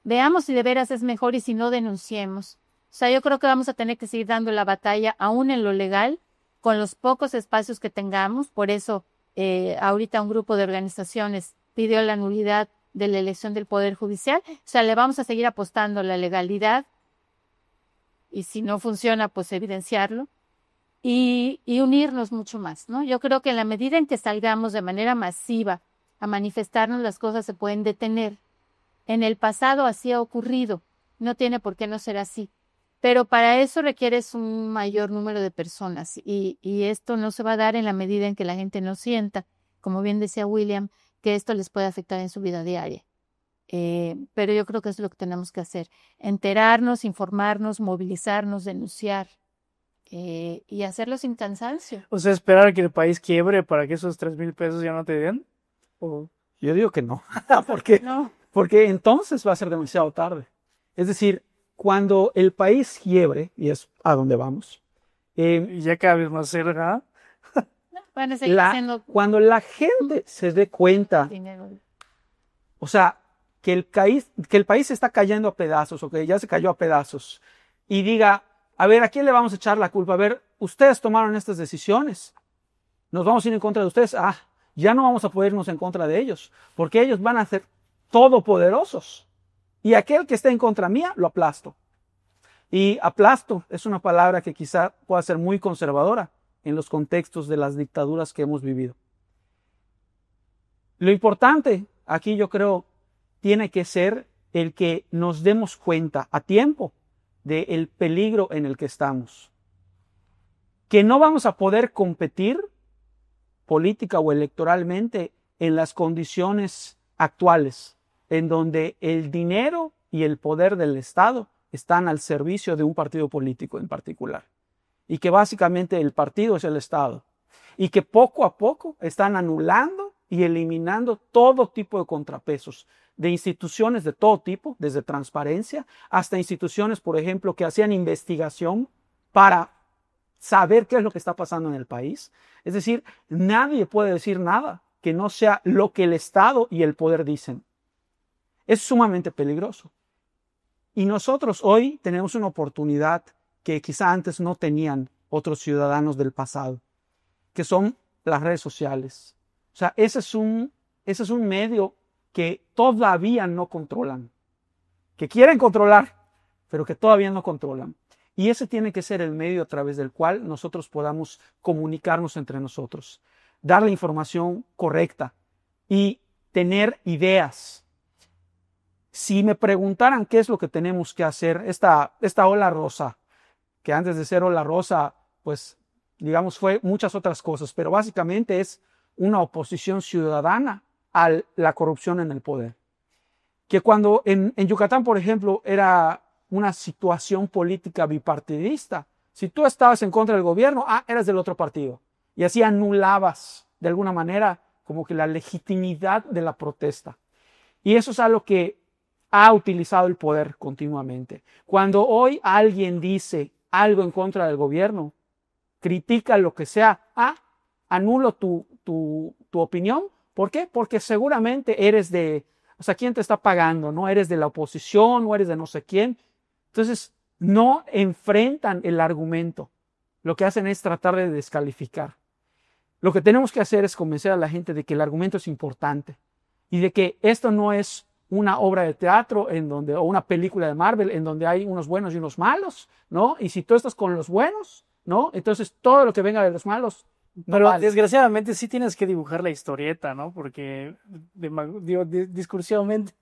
B: Veamos si de veras es mejor y si no, denunciemos. O sea, yo creo que vamos a tener que seguir dando la batalla aún en lo legal, con los pocos espacios que tengamos. Por eso, ahorita un grupo de organizaciones pidió la nulidad de la elección del Poder Judicial. O sea, le vamos a seguir apostando a la legalidad y si no funciona, pues evidenciarlo y unirnos mucho más, ¿no? Yo creo que en la medida en que salgamos de manera masiva a manifestarnos, las cosas se pueden detener. En el pasado así ha ocurrido, no tiene por qué no ser así, pero para eso requieres un mayor número de personas y esto no se va a dar en la medida en que la gente no sienta, como bien decía William, que esto les puede afectar en su vida diaria. Pero yo creo que es lo que tenemos que hacer, enterarnos, informarnos, movilizarnos, denunciar y hacerlo sin cansancio.
A: O sea, esperar a que el país quiebre para que esos 3,000 pesos ya no te den. ¿O?
C: Yo digo que no, porque
B: No.
C: Porque entonces va a ser demasiado tarde. Es decir, cuando el país quiebre, y es a donde vamos,
A: Y ya cada vez más cerca.
B: Van a seguir haciendo
C: cuando la gente se dé cuenta,
B: dinero.
C: o sea, que el país está cayendo a pedazos, o que ya se cayó a pedazos, y diga, a ver, ¿a quién le vamos a echar la culpa? A ver, ustedes tomaron estas decisiones, nos vamos a ir en contra de ustedes, ya no vamos a poder irnos en contra de ellos, porque ellos van a ser todopoderosos. Y aquel que esté en contra mía, lo aplasto. Y aplasto es una palabra que quizá pueda ser muy conservadora en los contextos de las dictaduras que hemos vivido. Lo importante aquí, yo creo, tiene que ser el que nos demos cuenta a tiempo del peligro en el que estamos. Que no vamos a poder competir política o electoralmente en las condiciones actuales, en donde el dinero y el poder del Estado están al servicio de un partido político en particular, y que básicamente el partido es el Estado, y que poco a poco están anulando y eliminando todo tipo de contrapesos de instituciones de todo tipo, desde transparencia hasta instituciones, por ejemplo, que hacían investigación para saber qué es lo que está pasando en el país. Es decir, nadie puede decir nada que no sea lo que el Estado y el poder dicen. Es sumamente peligroso. Y nosotros hoy tenemos una oportunidad que quizá antes no tenían otros ciudadanos del pasado, que son las redes sociales. O sea, ese es un medio que todavía no controlan, que quieren controlar, pero que todavía no controlan. Y ese tiene que ser el medio a través del cual nosotros podamos comunicarnos entre nosotros, dar la información correcta y tener ideas. Si me preguntaran qué es lo que tenemos que hacer, esta ola rosa, que antes de ser ola rosa, pues digamos fue muchas otras cosas, pero básicamente es una oposición ciudadana a la corrupción en el poder. Que cuando en Yucatán, por ejemplo, era una situación política bipartidista, si tú estabas en contra del gobierno, eras del otro partido. Y así anulabas, de alguna manera, como que la legitimidad de la protesta. Y eso es algo que ha utilizado el poder continuamente. Cuando hoy alguien dice algo en contra del gobierno, critica lo que sea, anulo tu opinión. ¿Por qué? Porque seguramente eres de, o sea, ¿quién te está pagando? No eres de la oposición, no eres de no sé quién. Entonces, no enfrentan el argumento. Lo que hacen es tratar de descalificar. Lo que tenemos que hacer es convencer a la gente de que el argumento es importante y de que esto no es una obra de teatro o una película de Marvel en donde hay unos buenos y unos malos, ¿no? Y si tú estás con los buenos, ¿no? Entonces todo lo que venga de los malos no
A: Pero
C: vale.
A: desgraciadamente sí tienes que dibujar la historieta, ¿no? Porque, discursivamente.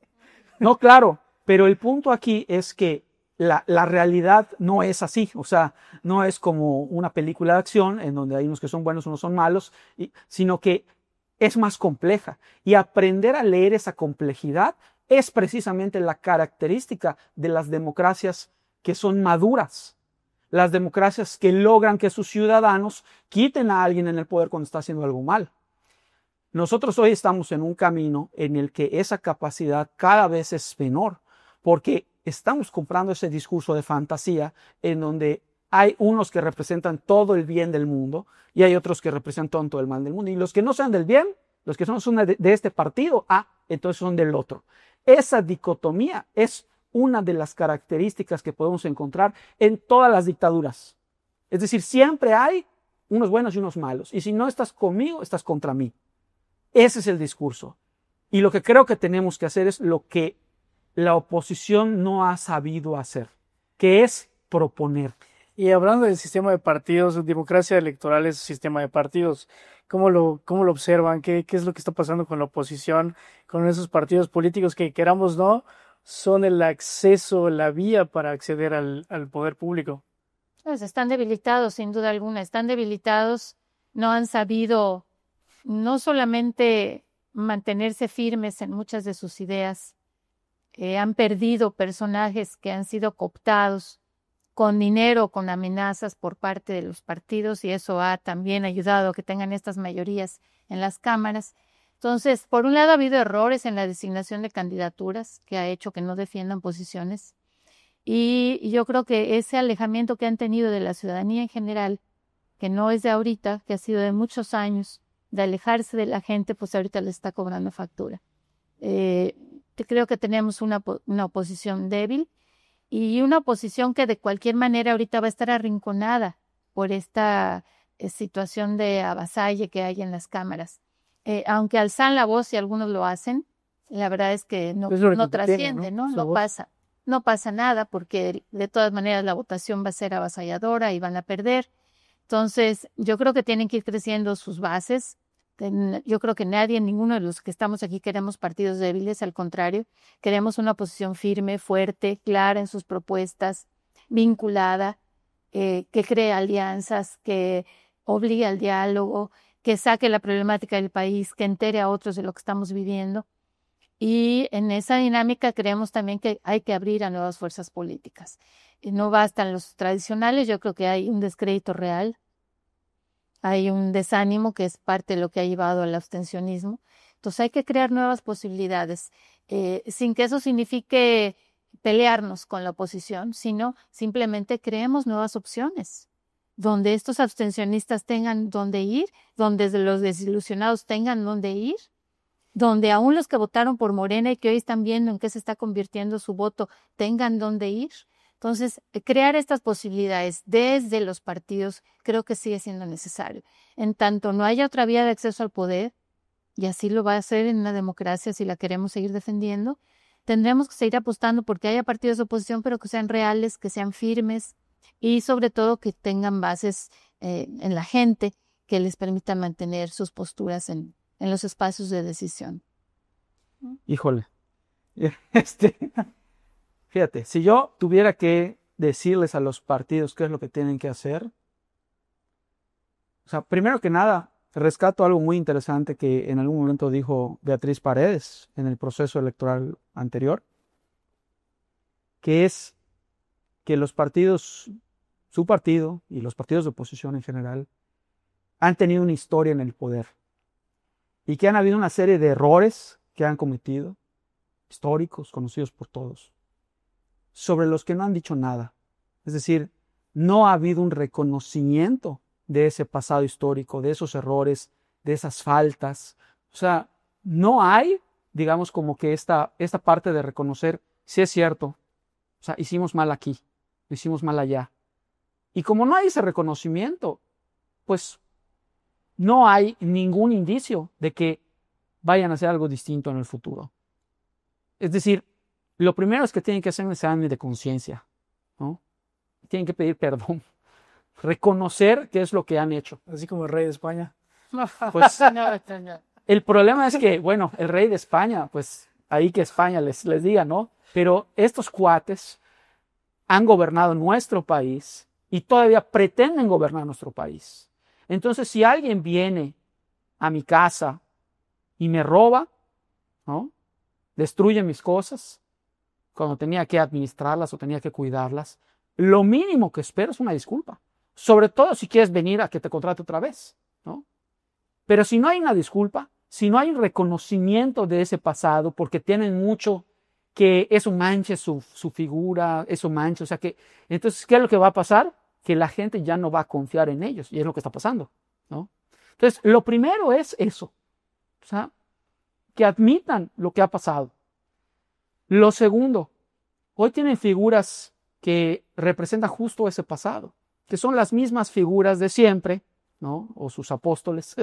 C: No, claro, Pero el punto aquí es que la realidad no es así, o sea, no es como una película de acción en donde hay unos que son buenos, unos son malos, sino que es más compleja. Y aprender a leer esa complejidad es precisamente la característica de las democracias que son maduras. Las democracias que logran que sus ciudadanos quiten a alguien en el poder cuando está haciendo algo mal. Nosotros hoy estamos en un camino en el que esa capacidad cada vez es menor, porque estamos comprando ese discurso de fantasía en donde hay unos que representan todo el bien del mundo y hay otros que representan todo el mal del mundo. Y los que no sean del bien, los que son de este partido, entonces son del otro. Esa dicotomía es una de las características que podemos encontrar en todas las dictaduras. Es decir, siempre hay unos buenos y unos malos. Y si no estás conmigo, estás contra mí. Ese es el discurso. Y lo que creo que tenemos que hacer es lo que la oposición no ha sabido hacer, que es proponer.
A: Y hablando del sistema de partidos, democracia electoral es sistema de partidos. ¿Cómo lo observan? ¿Qué es lo que está pasando con la oposición, con esos partidos políticos que, queramos o no, son el acceso, la vía para acceder al poder público?
B: Pues están debilitados, sin duda alguna. Están debilitados, no han sabido no solamente mantenerse firmes en muchas de sus ideas, han perdido personajes que han sido cooptados con dinero, con amenazas por parte de los partidos, y eso ha también ayudado a que tengan estas mayorías en las cámaras. Entonces, por un lado ha habido errores en la designación de candidaturas que ha hecho que no defiendan posiciones, y yo creo que ese alejamiento que han tenido de la ciudadanía en general, que no es de ahorita, que ha sido de muchos años, de alejarse de la gente, pues ahorita le está cobrando factura. Creo que tenemos una oposición débil y una oposición que de cualquier manera ahorita va a estar arrinconada por esta situación de avasalle que hay en las cámaras. Aunque alzan la voz y algunos lo hacen, la verdad es que no trasciende, ¿no? No pasa nada porque de todas maneras la votación va a ser avasalladora y van a perder. Entonces, yo creo que tienen que ir creciendo sus bases. Yo creo que ninguno de los que estamos aquí queremos partidos débiles, al contrario, queremos una posición firme, fuerte, clara en sus propuestas, vinculada, que cree alianzas, que obligue al diálogo, que saque la problemática del país, que entere a otros de lo que estamos viviendo. Y en esa dinámica creemos también que hay que abrir a nuevas fuerzas políticas. No bastan los tradicionales, yo creo que hay un descrédito real, hay un desánimo que es parte de lo que ha llevado al abstencionismo. Entonces hay que crear nuevas posibilidades, sin que eso signifique pelearnos con la oposición, sino simplemente creemos nuevas opciones, donde estos abstencionistas tengan dónde ir, donde los desilusionados tengan dónde ir, donde aún los que votaron por Morena y que hoy están viendo en qué se está convirtiendo su voto tengan dónde ir. Entonces, crear estas posibilidades desde los partidos creo que sigue siendo necesario. En tanto no haya otra vía de acceso al poder, y así lo va a hacer en una democracia si la queremos seguir defendiendo, tendremos que seguir apostando porque haya partidos de oposición, pero que sean reales, que sean firmes y sobre todo que tengan bases en la gente que les permitan mantener sus posturas en los espacios de decisión.
C: Híjole, fíjate, si yo tuviera que decirles a los partidos qué es lo que tienen que hacer, o sea, primero que nada, rescato algo muy interesante que en algún momento dijo Beatriz Paredes en el proceso electoral anterior, que es que los partidos, su partido y los partidos de oposición en general, han tenido una historia en el poder y que han habido una serie de errores que han cometido, históricos, conocidos por todos, sobre los que no han dicho nada. Es decir, no ha habido un reconocimiento de ese pasado histórico, de esos errores, de esas faltas. O sea, no hay, digamos, como que esta parte de reconocer, si es cierto, o sea, hicimos mal aquí, lo hicimos mal allá. Y como no hay ese reconocimiento, pues no hay ningún indicio de que vayan a hacer algo distinto en el futuro. Es decir, lo primero es que tienen que hacer un examen de conciencia, ¿no? Tienen que pedir perdón, reconocer qué es lo que han hecho.
A: Así como el rey de España.
C: Pues el problema es que, bueno, el rey de España, pues ahí que España les diga, ¿no? Pero estos cuates han gobernado nuestro país y todavía pretenden gobernar nuestro país. Entonces, si alguien viene a mi casa y me roba, ¿no? Destruye mis cosas cuando tenía que administrarlas o tenía que cuidarlas, lo mínimo que espero es una disculpa. Sobre todo si quieres venir a que te contrate otra vez, ¿no? Pero si no hay una disculpa, si no hay un reconocimiento de ese pasado, porque tienen mucho que eso manche su figura, eso manche, o sea que, entonces, ¿qué es lo que va a pasar? Que la gente ya no va a confiar en ellos, y es lo que está pasando, ¿no? Entonces, lo primero es eso, o sea, que admitan lo que ha pasado. Lo segundo, hoy tienen figuras que representan justo ese pasado, que son las mismas figuras de siempre, ¿no? O sus apóstoles,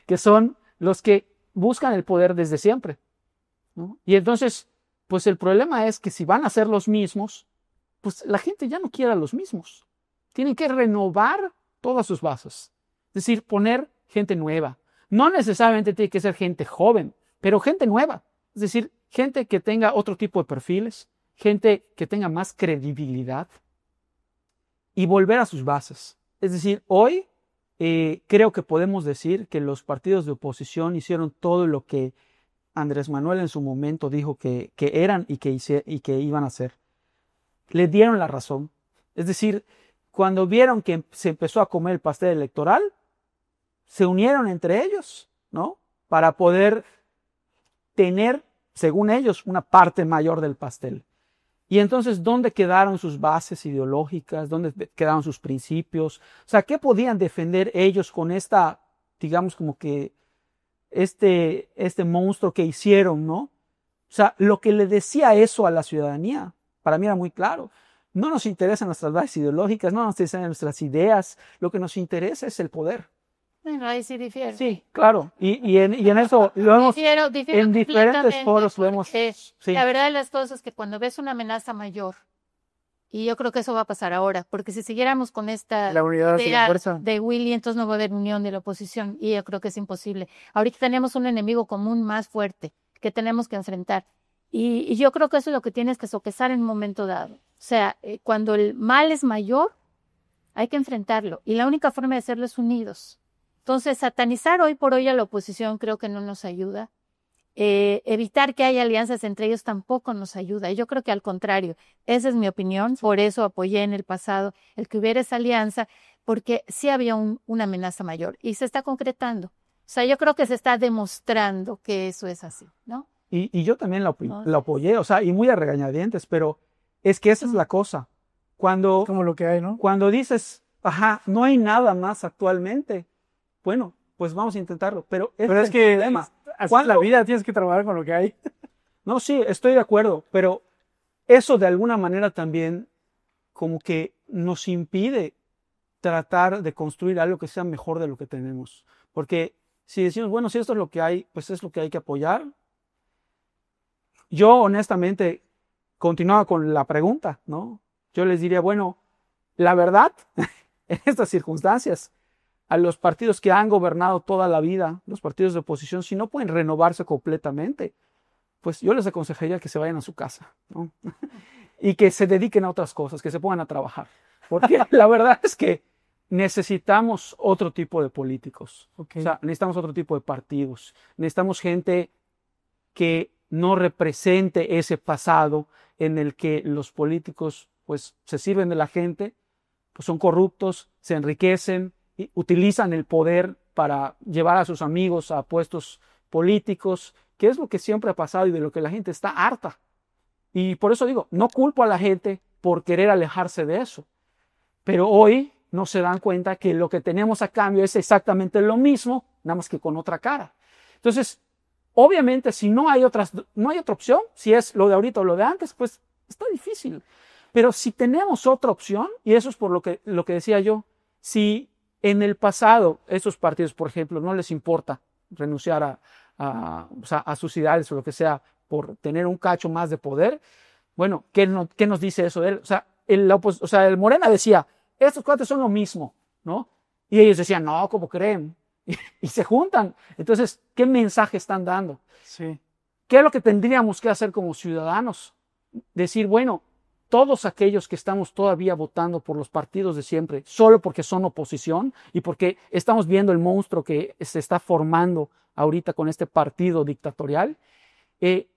C: que son los que buscan el poder desde siempre, ¿no? Y entonces, pues el problema es que si van a ser los mismos, pues la gente ya no quiere a los mismos. Tienen que renovar todas sus bases, es decir, poner gente nueva. No necesariamente tiene que ser gente joven, pero gente nueva, es decir, gente que tenga otro tipo de perfiles, gente que tenga más credibilidad y volver a sus bases. Es decir, hoy creo que podemos decir que los partidos de oposición hicieron todo lo que Andrés Manuel en su momento dijo que eran y que iban a hacer. Le dieron la razón. Es decir, cuando vieron que se empezó a comer el pastel electoral, se unieron entre ellos, ¿no? Para poder tener, según ellos, una parte mayor del pastel. Y entonces, ¿dónde quedaron sus bases ideológicas? ¿Dónde quedaron sus principios? O sea, ¿qué podían defender ellos con esta, digamos, como que este monstruo que hicieron, ¿no? O sea, lo que le decía eso a la ciudadanía, para mí era muy claro. No nos interesan nuestras bases ideológicas, no nos interesan nuestras ideas, lo que nos interesa es el poder.
B: Bueno, ahí sí difiero.
C: Sí, claro, y en eso lo hemos,
B: Difiero
C: en diferentes foros lo hemos, sí.
B: La verdad de las cosas es que cuando ves una amenaza mayor, y yo creo que eso va a pasar ahora, porque si siguiéramos con esta
A: La unidad hace la
B: idea
A: fuerza.
B: de Willy, entonces no va a haber unión de la oposición, y yo creo que es imposible. Ahorita tenemos un enemigo común más fuerte que tenemos que enfrentar, y yo creo que eso es lo que tienes que sopesar en un momento dado. O sea, cuando el mal es mayor, hay que enfrentarlo, y la única forma de hacerlo es unidos. Entonces, satanizar hoy por hoy a la oposición creo que no nos ayuda. Evitar que haya alianzas entre ellos tampoco nos ayuda. Yo creo que al contrario, esa es mi opinión, por eso apoyé en el pasado el que hubiera esa alianza, porque sí había una amenaza mayor y se está concretando. O sea, yo creo que se está demostrando que eso es así, ¿no?
C: Y yo también lo apoyé, o sea, y muy a regañadientes, pero es que esa es la cosa. Cuando,
A: Como lo que hay, ¿no?
C: cuando dices, ajá, no hay nada más actualmente, bueno, pues vamos a intentarlo, pero
A: Pero
C: es
A: es que
C: el tema.
A: así es la vida, tienes que trabajar con lo que hay.
C: No, sí, estoy de acuerdo, pero eso de alguna manera también como que nos impide tratar de construir algo que sea mejor de lo que tenemos. Porque si decimos, bueno, si esto es lo que hay, pues es lo que hay que apoyar. Yo honestamente continuaba con la pregunta, ¿no? Yo les diría, bueno, la verdad, en estas circunstancias, a los partidos que han gobernado toda la vida, los partidos de oposición, si no pueden renovarse completamente, pues yo les aconsejaría que se vayan a su casa, ¿no? Y que se dediquen a otras cosas, que se pongan a trabajar. Porque la verdad es que necesitamos otro tipo de políticos.
A: Okay.
C: O sea, necesitamos otro tipo de partidos. Necesitamos gente que no represente ese pasado en el que los políticos pues se sirven de la gente, pues son corruptos, se enriquecen, y utilizan el poder para llevar a sus amigos a puestos políticos, que es lo que siempre ha pasado y de lo que la gente está harta. Y por eso digo, no culpo a la gente por querer alejarse de eso, pero hoy no se dan cuenta que lo que tenemos a cambio es exactamente lo mismo, nada más que con otra cara. Entonces, obviamente, si no hay otra opción, si es lo de ahorita o lo de antes, pues está difícil. Pero si tenemos otra opción, y eso es por lo que decía yo, si en el pasado esos partidos, por ejemplo, no les importa renunciar a sus ideales o lo que sea por tener un cacho más de poder, bueno, ¿qué nos dice eso de él? O sea, el Morena decía, estos cuates son lo mismo, ¿no? Y ellos decían, no, ¿cómo creen? Y se juntan. Entonces, ¿qué mensaje están dando?
A: Sí.
C: ¿Qué es lo que tendríamos que hacer como ciudadanos? decir, bueno, todos aquellos que estamos todavía votando por los partidos de siempre, solo porque son oposición y porque estamos viendo el monstruo que se está formando ahorita con este partido dictatorial,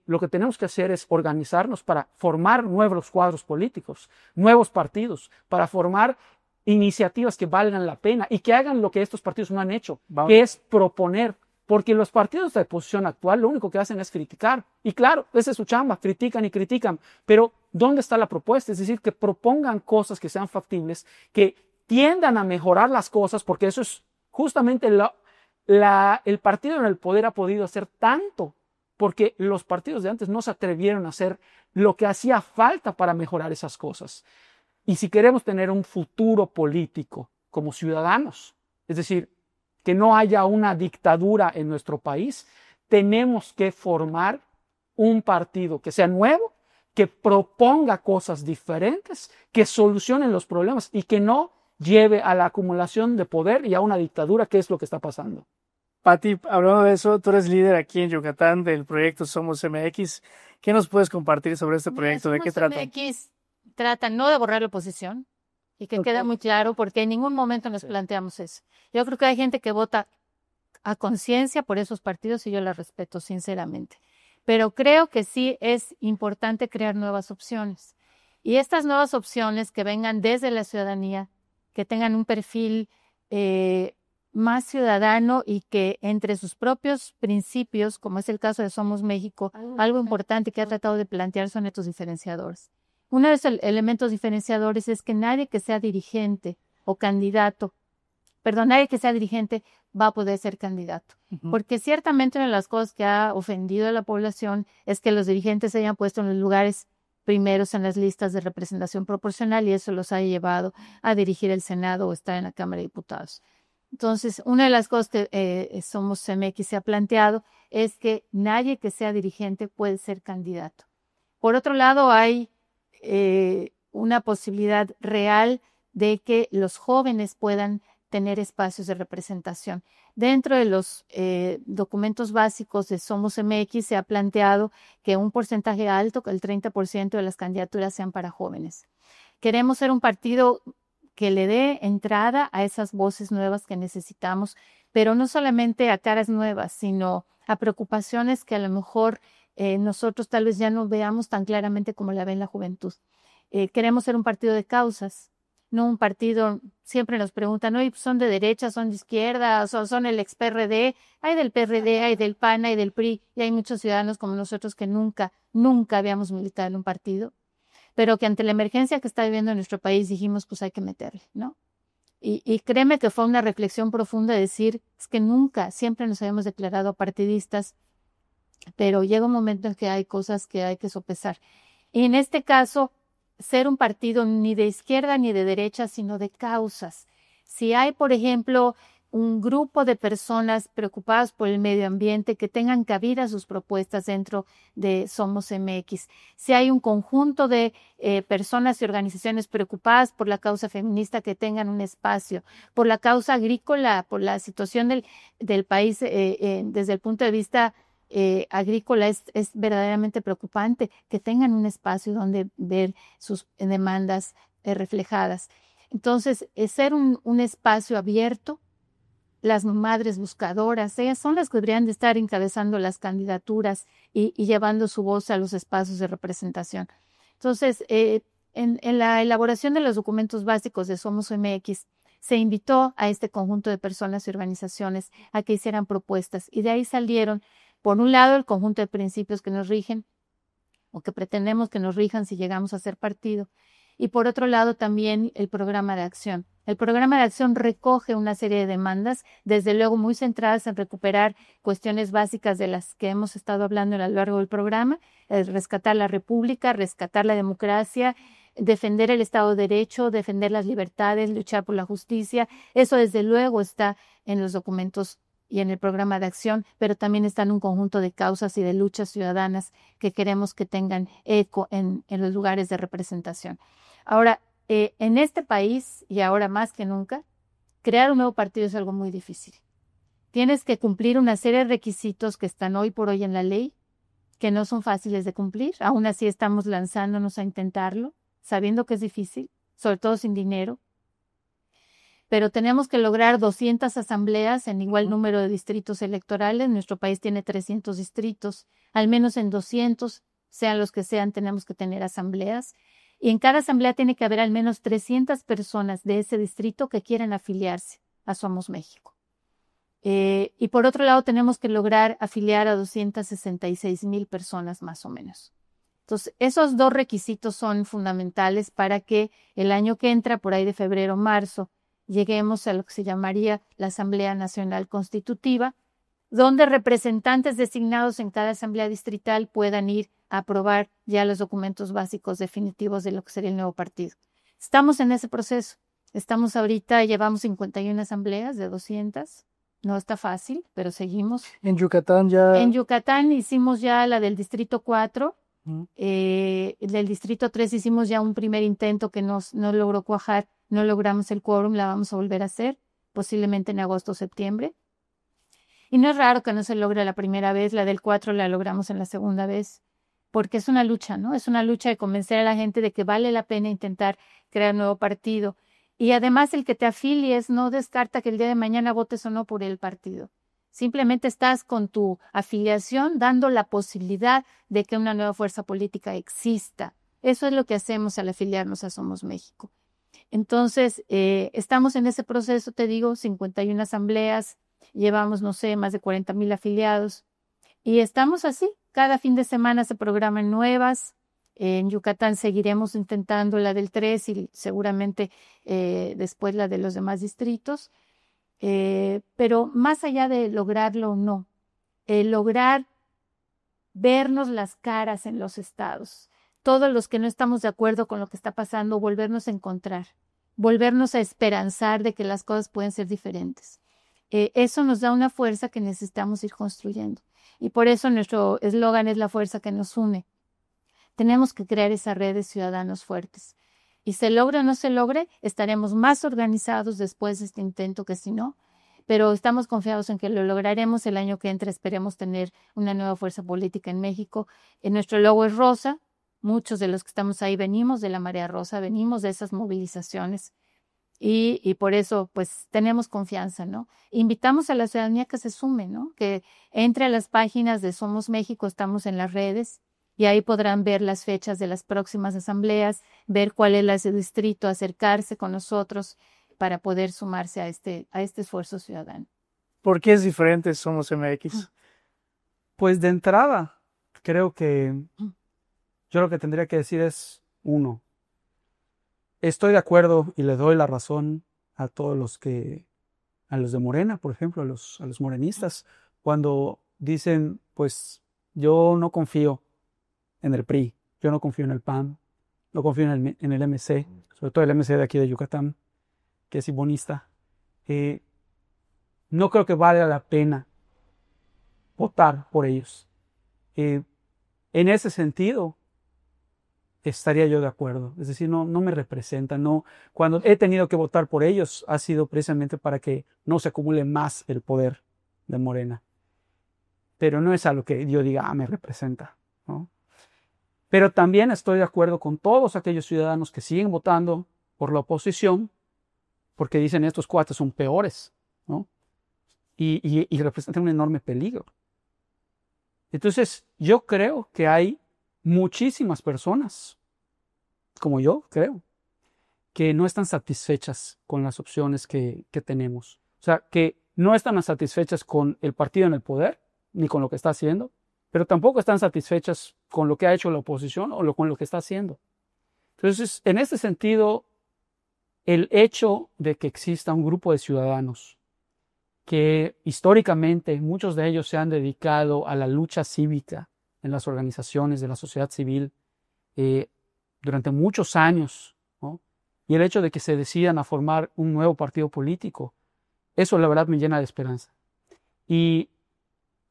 C: lo que tenemos que hacer es organizarnos para formar nuevos cuadros políticos, nuevos partidos, para formar iniciativas que valgan la pena y que hagan lo que estos partidos no han hecho, que es proponer. Porque los partidos de oposición actual lo único que hacen es criticar. Y claro, esa es su chamba, critican y critican. Pero ¿dónde está la propuesta? Es decir, que propongan cosas que sean factibles, que tiendan a mejorar las cosas, porque eso es justamente el partido en el poder ha podido hacer tanto, porque los partidos de antes no se atrevieron a hacer lo que hacía falta para mejorar esas cosas. Y si queremos tener un futuro político como ciudadanos, es decir, que no haya una dictadura en nuestro país, tenemos que formar un partido que sea nuevo, que proponga cosas diferentes, que solucione los problemas y que no lleve a la acumulación de poder y a una dictadura, que es lo que está pasando.
A: Pati, hablando de eso, tú eres líder aquí en Yucatán del proyecto Somos MX. ¿Qué nos puedes compartir sobre este proyecto? ¿De qué trata?
B: Somos MX trata no de borrar la oposición, y que quede muy claro, porque en ningún momento nos planteamos eso. Yo creo que hay gente que vota a conciencia por esos partidos y yo la respeto sinceramente. Pero creo que sí es importante crear nuevas opciones. Y estas nuevas opciones que vengan desde la ciudadanía, que tengan un perfil más ciudadano y que entre sus propios principios, como es el caso de Somos México, algo importante que ha tratado de plantear son estos diferenciadores. Uno de los elementos diferenciadores es que nadie que sea dirigente o candidato, nadie que sea dirigente va a poder ser candidato. Porque ciertamente una de las cosas que ha ofendido a la población es que los dirigentes se hayan puesto en los lugares primeros en las listas de representación proporcional y eso los ha llevado a dirigir el Senado o estar en la Cámara de Diputados. Entonces, una de las cosas que Somos MX se ha planteado es que nadie que sea dirigente puede ser candidato. Por otro lado, hay una posibilidad real de que los jóvenes puedan tener espacios de representación. Dentro de los documentos básicos de Somos MX se ha planteado que un porcentaje alto, que el 30% de las candidaturas sean para jóvenes. Queremos ser un partido que le dé entrada a esas voces nuevas que necesitamos, pero no solamente a caras nuevas, sino a preocupaciones que a lo mejor nosotros tal vez ya no veamos tan claramente como la ven la juventud. Queremos ser un partido de causas, no un partido, siempre nos preguntan, ¿no? ¿Son de derecha, son de izquierda, son el ex-PRD? Hay del PRD, hay del PAN, hay del PRI, y hay muchos ciudadanos como nosotros que nunca habíamos militado en un partido, pero que ante la emergencia que está viviendo nuestro país dijimos, pues hay que meterle, ¿no? Y créeme que fue una reflexión profunda de decir, es que siempre nos habíamos declarado partidistas, pero llega un momento en que hay cosas que hay que sopesar. Y en este caso, ser un partido ni de izquierda ni de derecha, sino de causas. Si hay, por ejemplo, un grupo de personas preocupadas por el medio ambiente, que tengan cabida sus propuestas dentro de Somos MX. Si hay un conjunto de personas y organizaciones preocupadas por la causa feminista, que tengan un espacio, por la causa agrícola, por la situación del país desde el punto de vista agrícola es verdaderamente preocupante, que tengan un espacio donde ver sus demandas reflejadas. Entonces, ser un espacio abierto. Las madres buscadoras, ellas son las que deberían de estar encabezando las candidaturas y llevando su voz a los espacios de representación. Entonces, en la elaboración de los documentos básicos de Somos MX, se invitó a este conjunto de personas y organizaciones a que hicieran propuestas y de ahí salieron, por un lado, el conjunto de principios que nos rigen o que pretendemos que nos rijan si llegamos a ser partido, y por otro lado también el programa de acción. El programa de acción recoge una serie de demandas, desde luego muy centradas en recuperar cuestiones básicas de las que hemos estado hablando a lo largo del programa, rescatar la república, rescatar la democracia, defender el Estado de Derecho, defender las libertades, luchar por la justicia. Eso desde luego está en los documentos y en el programa de acción, pero también está en un conjunto de causas y de luchas ciudadanas que queremos que tengan eco en los lugares de representación. Ahora, en este país, y ahora más que nunca, crear un nuevo partido es algo muy difícil. Tienes que cumplir una serie de requisitos que están hoy por hoy en la ley, que no son fáciles de cumplir. Aún así estamos lanzándonos a intentarlo, sabiendo que es difícil, sobre todo sin dinero. Pero tenemos que lograr 200 asambleas en igual número de distritos electorales. Nuestro país tiene 300 distritos, al menos en 200, sean los que sean, tenemos que tener asambleas. Y en cada asamblea tiene que haber al menos 300 personas de ese distrito que quieran afiliarse a Somos México. Y por otro lado, tenemos que lograr afiliar a 266,000 personas más o menos. Entonces, esos dos requisitos son fundamentales para que el año que entra, por ahí de febrero, marzo, lleguemos a lo que se llamaría la Asamblea Nacional Constitutiva, donde representantes designados en cada asamblea distrital puedan ir a aprobar ya los documentos básicos definitivos de lo que sería el nuevo partido. Estamos en ese proceso. Estamos ahorita, llevamos 51 asambleas de 200. No está fácil, pero seguimos.
A: En Yucatán ya...
B: En Yucatán hicimos ya la del Distrito 4. Del Distrito 3 hicimos ya un primer intento que no logró cuajar. No logramos el quórum, la vamos a volver a hacer, posiblemente en agosto o septiembre. Y no es raro que no se logre la primera vez, la del 4 la logramos en la segunda vez, porque es una lucha, ¿no? Es una lucha de convencer a la gente de que vale la pena intentar crear un nuevo partido. Y además el que te afilies no descarta que el día de mañana votes o no por el partido. Simplemente estás con tu afiliación dando la posibilidad de que una nueva fuerza política exista. Eso es lo que hacemos al afiliarnos a Somos México. Entonces, estamos en ese proceso, te digo, 51 asambleas, llevamos, no sé, más de 40,000 afiliados y estamos así. Cada fin de semana se programan nuevas. En Yucatán seguiremos intentando la del 3 y seguramente después la de los demás distritos. Pero más allá de lograrlo o no, lograr vernos las caras en los estados. Todos los que no estamos de acuerdo con lo que está pasando, volvernos a encontrar, volvernos a esperanzar de que las cosas pueden ser diferentes. Eso nos da una fuerza que necesitamos ir construyendo. Y por eso nuestro eslogan es la fuerza que nos une. Tenemos que crear esa red de ciudadanos fuertes. Y se logre o no se logre, estaremos más organizados después de este intento que si no. Pero estamos confiados en que lo lograremos el año que entra. Esperemos tener una nueva fuerza política en México. Nuestro logo es rosa. Muchos de los que estamos ahí venimos de la Marea Rosa, venimos de esas movilizaciones y por eso pues tenemos confianza, ¿no? Invitamos a la ciudadanía que se sume, ¿no? Que entre a las páginas de Somos México, estamos en las redes y ahí podrán ver las fechas de las próximas asambleas, ver cuál es ese distrito, acercarse con nosotros para poder sumarse a este esfuerzo ciudadano.
A: ¿Por qué es diferente Somos MX?
C: Pues de entrada, creo que yo lo que tendría que decir es, uno, estoy de acuerdo y le doy la razón a todos a los de Morena, por ejemplo, a los morenistas, cuando dicen, pues, yo no confío en el PRI, yo no confío en el PAN, no confío en el MC, sobre todo el MC de aquí de Yucatán, que es ibonista. No creo que valga la pena votar por ellos. En ese sentido, estaría yo de acuerdo. Es decir, no me representan. No, cuando he tenido que votar por ellos ha sido precisamente para que no se acumule más el poder de Morena. Pero no es algo que yo diga, me representa, ¿no? Pero también estoy de acuerdo con todos aquellos ciudadanos que siguen votando por la oposición porque dicen estos cuates son peores, ¿no? Y representan un enorme peligro. Entonces, yo creo que hay muchísimas personas, como yo creo, que no están satisfechas con las opciones que tenemos. O sea, que no están satisfechas con el partido en el poder, ni con lo que está haciendo, pero tampoco están satisfechas con lo que ha hecho la oposición o con lo que está haciendo. Entonces, en este sentido, el hecho de que exista un grupo de ciudadanos que históricamente muchos de ellos se han dedicado a la lucha cívica en las organizaciones de la sociedad civil durante muchos años, ¿no? Y el hecho de que se decidan a formar un nuevo partido político, eso la verdad me llena de esperanza. Y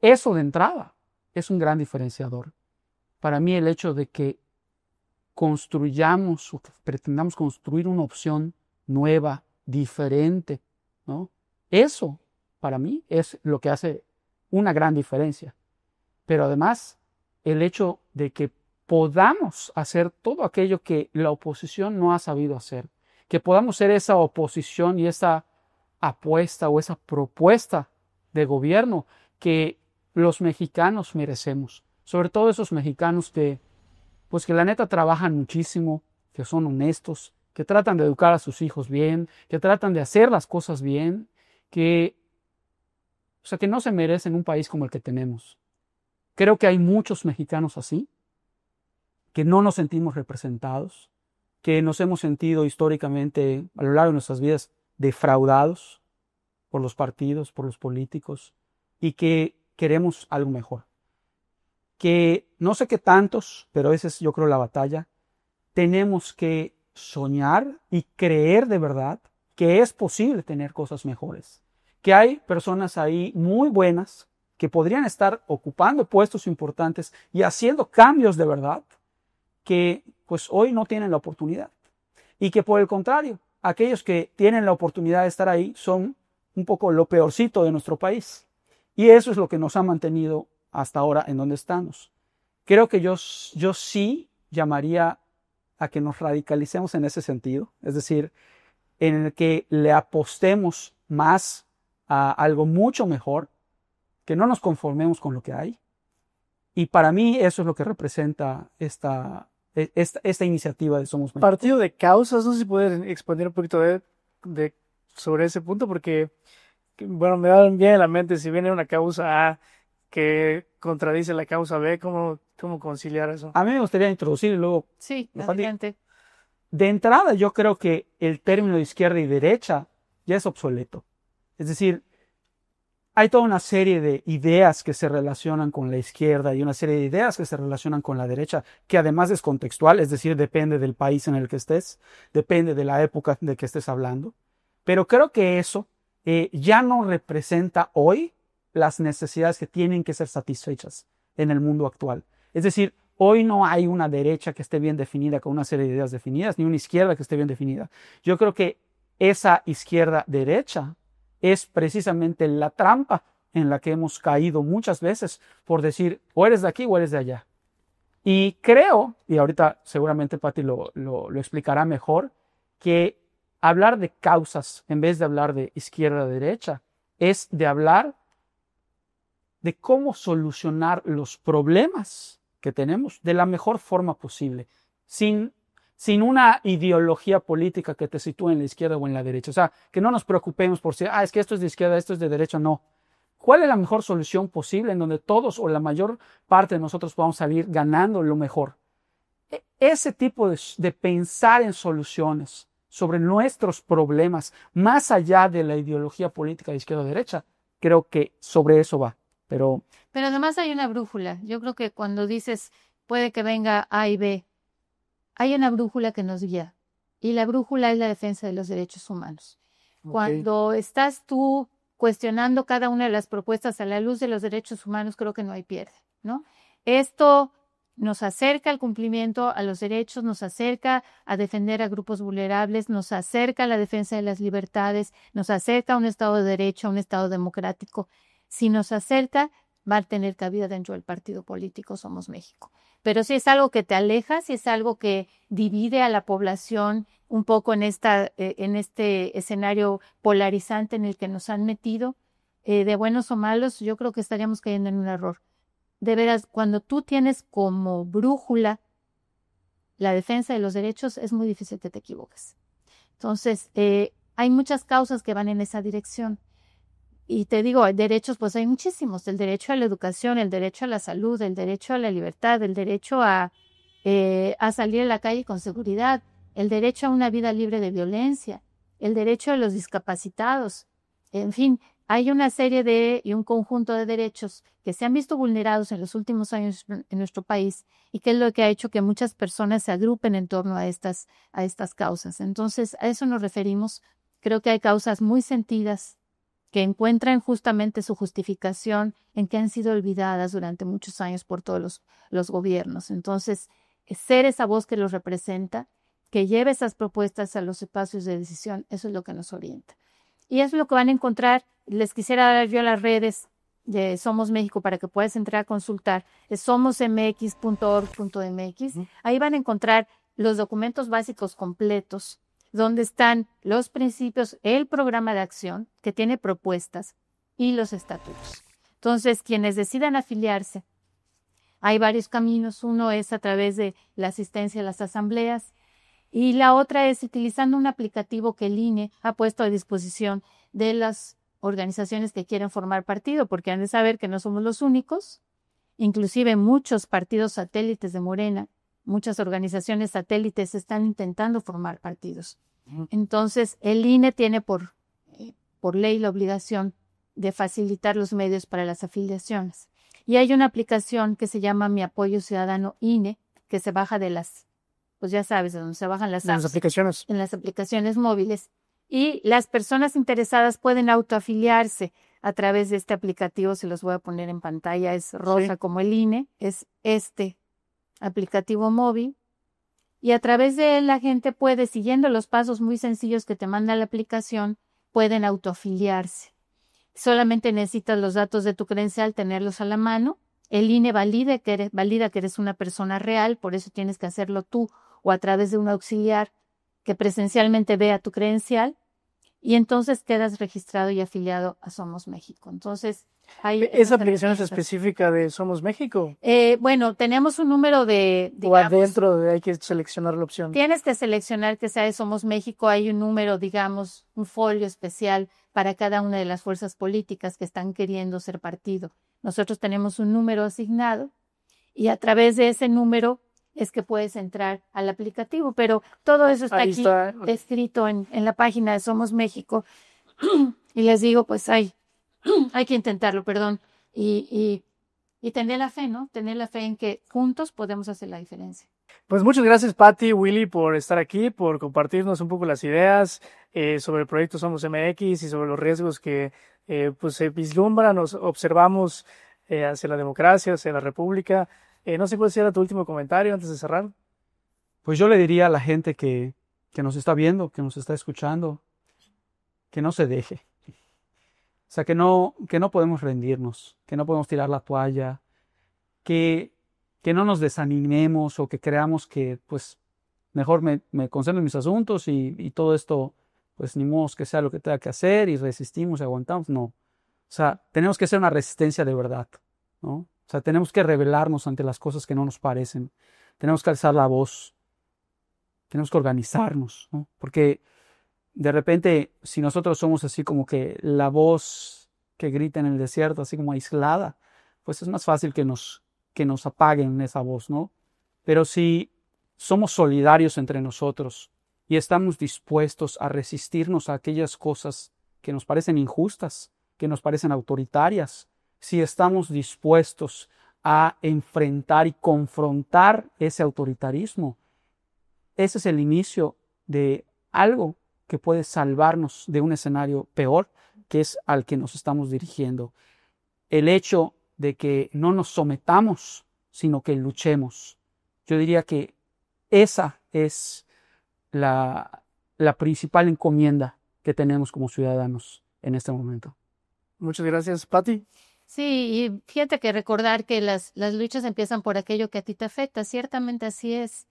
C: eso de entrada es un gran diferenciador. Para mí el hecho de que construyamos o que pretendamos construir una opción nueva, diferente, ¿no? Eso para mí es lo que hace una gran diferencia. Pero además el hecho de que podamos hacer todo aquello que la oposición no ha sabido hacer, que podamos ser esa oposición y esa apuesta o esa propuesta de gobierno que los mexicanos merecemos, sobre todo esos mexicanos que la neta trabajan muchísimo, que son honestos, que tratan de educar a sus hijos bien, que tratan de hacer las cosas bien, que no se merecen un país como el que tenemos. Creo que hay muchos mexicanos así, que no nos sentimos representados, que nos hemos sentido históricamente a lo largo de nuestras vidas defraudados por los partidos, por los políticos, y que queremos algo mejor. Que no sé qué tantos, pero esa es yo creo la batalla, tenemos que soñar y creer de verdad que es posible tener cosas mejores, que hay personas ahí muy buenas que podrían estar ocupando puestos importantes y haciendo cambios de verdad, que pues hoy no tienen la oportunidad. Y que por el contrario, aquellos que tienen la oportunidad de estar ahí son un poco lo peorcito de nuestro país. Y eso es lo que nos ha mantenido hasta ahora en donde estamos. Creo que yo sí llamaría a que nos radicalicemos en ese sentido, es decir, en el que le apostemos más a algo mucho mejor, que no nos conformemos con lo que hay. Y para mí eso es lo que representa esta iniciativa de Somos México.
A: Partido de causas, no sé si puedes expandir un poquito sobre ese punto, porque, bueno, me da bien en la mente, si viene una causa A que contradice la causa B, ¿cómo conciliar eso?
C: A mí me gustaría introducir y luego...
B: Sí, adelante.
C: De entrada, yo creo que el término de izquierda y derecha ya es obsoleto. Es decir, hay toda una serie de ideas que se relacionan con la izquierda y una serie de ideas que se relacionan con la derecha, que además es contextual, es decir, depende del país en el que estés, depende de la época de que estés hablando. Pero creo que eso ya no representa hoy las necesidades que tienen que ser satisfechas en el mundo actual. Es decir, hoy no hay una derecha que esté bien definida con una serie de ideas definidas, ni una izquierda que esté bien definida. Yo creo que esa izquierda-derecha es precisamente la trampa en la que hemos caído muchas veces por decir o eres de aquí o eres de allá. Y creo, y ahorita seguramente Pati lo explicará mejor, que hablar de causas en vez de hablar de izquierda-derecha es de hablar de cómo solucionar los problemas que tenemos de la mejor forma posible, sin una ideología política que te sitúe en la izquierda o en la derecha. O sea, que no nos preocupemos por si, es que esto es de izquierda, esto es de derecha, no. ¿Cuál es la mejor solución posible en donde todos o la mayor parte de nosotros podamos salir ganando lo mejor? Ese tipo de pensar en soluciones sobre nuestros problemas, más allá de la ideología política de izquierda o derecha, creo que sobre eso va. Pero
B: además hay una brújula. Yo creo que cuando dices puede que venga A y B, hay una brújula que nos guía. Y la brújula es la defensa de los derechos humanos. Okay. Cuando estás tú cuestionando cada una de las propuestas a la luz de los derechos humanos, creo que no hay pierde, ¿no? Esto nos acerca al cumplimiento a los derechos, nos acerca a defender a grupos vulnerables, nos acerca a la defensa de las libertades, nos acerca a un Estado de Derecho, a un Estado democrático. Si nos acerca, va a tener cabida dentro del partido político Somos México. Pero si es algo que te aleja, si es algo que divide a la población un poco en este escenario polarizante en el que nos han metido, de buenos o malos, yo creo que estaríamos cayendo en un error. De veras, cuando tú tienes como brújula la defensa de los derechos, es muy difícil que te equivoques. Entonces, hay muchas causas que van en esa dirección. Y te digo, derechos, pues hay muchísimos. El derecho a la educación, el derecho a la salud, el derecho a la libertad, el derecho a salir a la calle con seguridad, el derecho a una vida libre de violencia, el derecho a los discapacitados. En fin, hay una serie y un conjunto de derechos que se han visto vulnerados en los últimos años en nuestro país y que es lo que ha hecho que muchas personas se agrupen en torno a estas causas. Entonces, a eso nos referimos. Creo que hay causas muy sentidas que encuentran justamente su justificación en que han sido olvidadas durante muchos años por todos los gobiernos. Entonces, ser esa voz que los representa, que lleve esas propuestas a los espacios de decisión, eso es lo que nos orienta. Y eso es lo que van a encontrar. Les quisiera dar yo las redes de Somos México para que puedas entrar a consultar, es somosmx.org.mx. Ahí van a encontrar los documentos básicos completos, donde están los principios, el programa de acción que tiene propuestas y los estatutos. Entonces, quienes decidan afiliarse, hay varios caminos. Uno es a través de la asistencia a las asambleas y la otra es utilizando un aplicativo que el INE ha puesto a disposición de las organizaciones que quieren formar partido, porque han de saber que no somos los únicos. Inclusive muchos partidos satélites de Morena, muchas organizaciones satélites están intentando formar partidos. Entonces, el INE tiene por ley la obligación de facilitar los medios para las afiliaciones. Y hay una aplicación que se llama Mi Apoyo Ciudadano INE, que se baja de las, pues ya sabes, de donde se bajan las apps,
A: aplicaciones.
B: En las aplicaciones móviles. Y las personas interesadas pueden autoafiliarse a través de este aplicativo. Se los voy a poner en pantalla. Es rosa como el INE. Es este aplicativo móvil. Y a través de él la gente puede, siguiendo los pasos muy sencillos que te manda la aplicación, pueden autoafiliarse. Solamente necesitas los datos de tu credencial, tenerlos a la mano. El INE valida que eres una persona real, por eso tienes que hacerlo tú o a través de un auxiliar que presencialmente vea tu credencial. Y entonces quedas registrado y afiliado a Somos México. Entonces,
A: ¿esa aplicación es específica de Somos México?
B: Bueno, tenemos un número de,
A: digamos, o adentro hay que seleccionar la opción.
B: Tienes que seleccionar que sea de Somos México. Hay un número, digamos, un folio especial para cada una de las fuerzas políticas que están queriendo ser partido. Nosotros tenemos un número asignado y a través de ese número es que puedes entrar al aplicativo, pero todo eso está aquí escrito en la página de Somos México. Y les digo, pues hay que intentarlo, perdón, y tener la fe, ¿no? Tener la fe en que juntos podemos hacer la diferencia.
A: Pues muchas gracias, Pati, Willy, por estar aquí, por compartirnos un poco las ideas sobre el proyecto Somos MX y sobre los riesgos que pues se vislumbran, nos observamos hacia la democracia, hacia la república. No sé cuál será tu último comentario antes de cerrar.
C: Pues yo le diría a la gente que nos está viendo, que nos está escuchando, que no se deje. O sea, que no podemos rendirnos, que no podemos tirar la toalla, que no nos desanimemos o que creamos que pues mejor me concentro en mis asuntos y todo esto, pues ni modo que sea lo que tenga que hacer y resistimos y aguantamos. No. O sea, tenemos que hacer una resistencia de verdad, ¿no? O sea, tenemos que rebelarnos ante las cosas que no nos parecen. Tenemos que alzar la voz. Tenemos que organizarnos, ¿no? Porque de repente, si nosotros somos así como que la voz que grita en el desierto, así como aislada, pues es más fácil que nos apaguen esa voz, ¿no? Pero si somos solidarios entre nosotros y estamos dispuestos a resistirnos a aquellas cosas que nos parecen injustas, que nos parecen autoritarias, si estamos dispuestos a enfrentar y confrontar ese autoritarismo, ese es el inicio de algo que puede salvarnos de un escenario peor, que es al que nos estamos dirigiendo. El hecho de que no nos sometamos, sino que luchemos. Yo diría que esa es la principal encomienda que tenemos como ciudadanos en este momento.
A: Muchas gracias, Pati.
B: Sí, y fíjate que recordar que las luchas empiezan por aquello que a ti te afecta, ciertamente así es.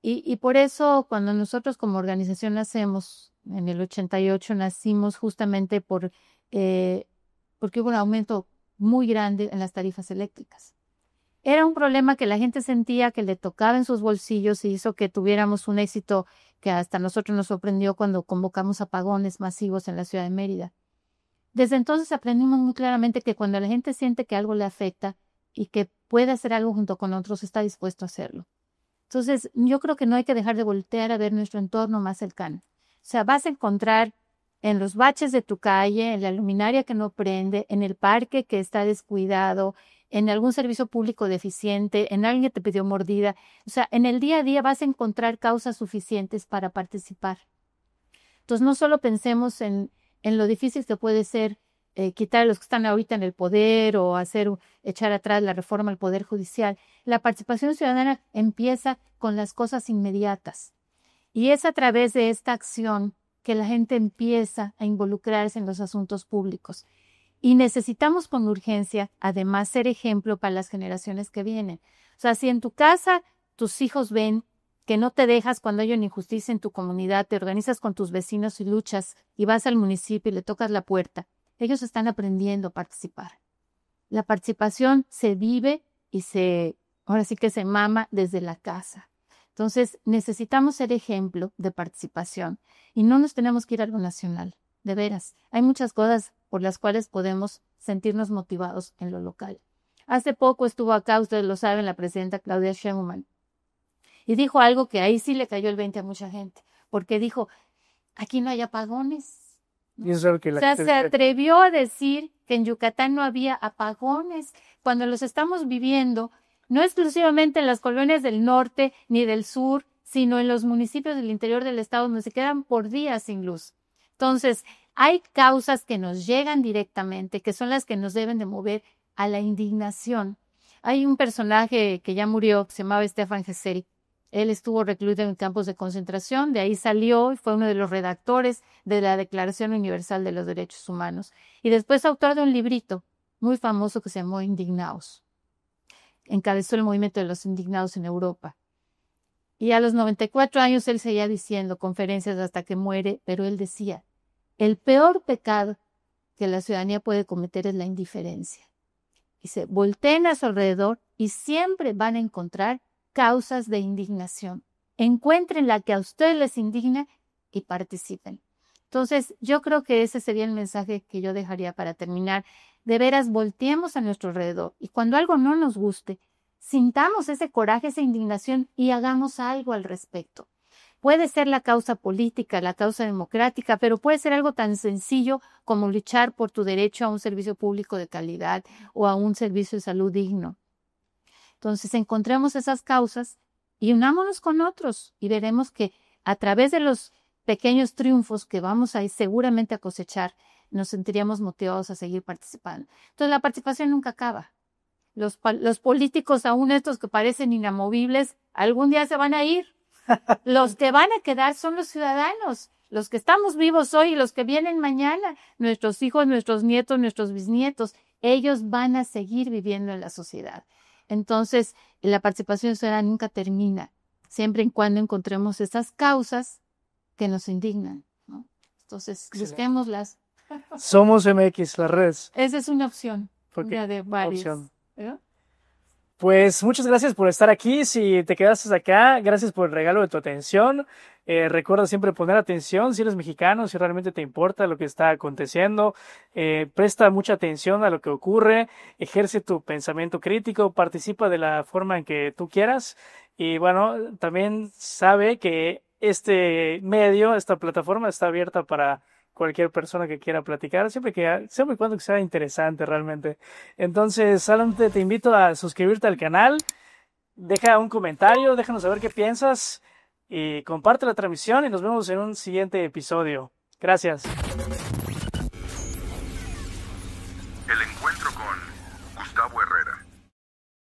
B: Y por eso cuando nosotros como organización nacemos, en el 88 nacimos justamente porque hubo un aumento muy grande en las tarifas eléctricas. Era un problema que la gente sentía que le tocaba en sus bolsillos y hizo que tuviéramos un éxito que hasta nosotros nos sorprendió cuando convocamos apagones masivos en la ciudad de Mérida. Desde entonces aprendimos muy claramente que cuando la gente siente que algo le afecta y que puede hacer algo junto con otros, está dispuesto a hacerlo. Entonces, yo creo que no hay que dejar de voltear a ver nuestro entorno más cercano. O sea, vas a encontrar en los baches de tu calle, en la luminaria que no prende, en el parque que está descuidado, en algún servicio público deficiente, en alguien que te pidió mordida. O sea, en el día a día vas a encontrar causas suficientes para participar. Entonces, no solo pensemos en lo difícil que puede ser quitar a los que están ahorita en el poder o echar atrás la reforma al Poder Judicial. La participación ciudadana empieza con las cosas inmediatas y es a través de esta acción que la gente empieza a involucrarse en los asuntos públicos. Y necesitamos con urgencia, además, ser ejemplo para las generaciones que vienen. O sea, si en tu casa tus hijos ven que no te dejas cuando hay una injusticia en tu comunidad, te organizas con tus vecinos y luchas, y vas al municipio y le tocas la puerta, ellos están aprendiendo a participar. La participación se vive y ahora sí que se mama desde la casa. Entonces, necesitamos ser ejemplo de participación y no nos tenemos que ir a lo nacional, de veras. Hay muchas cosas por las cuales podemos sentirnos motivados en lo local. Hace poco estuvo acá, ustedes lo saben, la presidenta Claudia Sheinbaum y dijo algo que ahí sí le cayó el 20 a mucha gente, porque dijo, aquí no hay apagones.
A: Y eso es lo que
B: O sea, se atrevió a decir que en Yucatán no había apagones, cuando los estamos viviendo no exclusivamente en las colonias del norte ni del sur, sino en los municipios del interior del estado donde se quedan por días sin luz. Entonces, hay causas que nos llegan directamente, que son las que nos deben de mover a la indignación. Hay un personaje que ya murió, que se llamaba Stefan Hesseri. Él estuvo recluido en campos de concentración, de ahí salió y fue uno de los redactores de la Declaración Universal de los Derechos Humanos. Y después autor de un librito muy famoso que se llamó Indignaos. Encabezó el movimiento de los indignados en Europa. Y a los 94 años él seguía diciendo conferencias hasta que muere, pero él decía, el peor pecado que la ciudadanía puede cometer es la indiferencia. Dice, volteen a su alrededor y siempre van a encontrar causas de indignación. Encuentren la que a ustedes les indigna y participen. Entonces, yo creo que ese sería el mensaje que yo dejaría para terminar. De veras, volteemos a nuestro alrededor y cuando algo no nos guste, sintamos ese coraje, esa indignación y hagamos algo al respecto. Puede ser la causa política, la causa democrática, pero puede ser algo tan sencillo como luchar por tu derecho a un servicio público de calidad o a un servicio de salud digno. Entonces, encontremos esas causas y unámonos con otros y veremos que a través de los pequeños triunfos que vamos a ir seguramente a cosechar, nos sentiríamos motivados a seguir participando. Entonces, la participación nunca acaba. Los políticos, aún estos que parecen inamovibles, algún día se van a ir. Los que van a quedar son los ciudadanos, los que estamos vivos hoy y los que vienen mañana, nuestros hijos, nuestros nietos, nuestros bisnietos, ellos van a seguir viviendo en la sociedad. Entonces, la participación ciudadana nunca termina, siempre y cuando encontremos esas causas que nos indignan, ¿no? Entonces, busquémoslas.
A: Somos MX, las redes.
B: Esa es una opción,
A: Porque
B: una de varias.
A: opción.
B: ¿Eh?
A: Pues muchas gracias por estar aquí. Si te quedaste acá, gracias por el regalo de tu atención. Recuerda siempre poner atención si eres mexicano, si realmente te importa lo que está aconteciendo. Presta mucha atención a lo que ocurre, ejerce tu pensamiento crítico, participa de la forma en que tú quieras. Y bueno, también sabe que este medio, esta plataforma está abierta para cualquier persona que quiera platicar, siempre y cuando sea interesante realmente. Entonces, solamente te invito a suscribirte al canal, deja un comentario, déjanos saber qué piensas y comparte la transmisión y nos vemos en un siguiente episodio. Gracias.
D: El encuentro con Gustavo Hernández.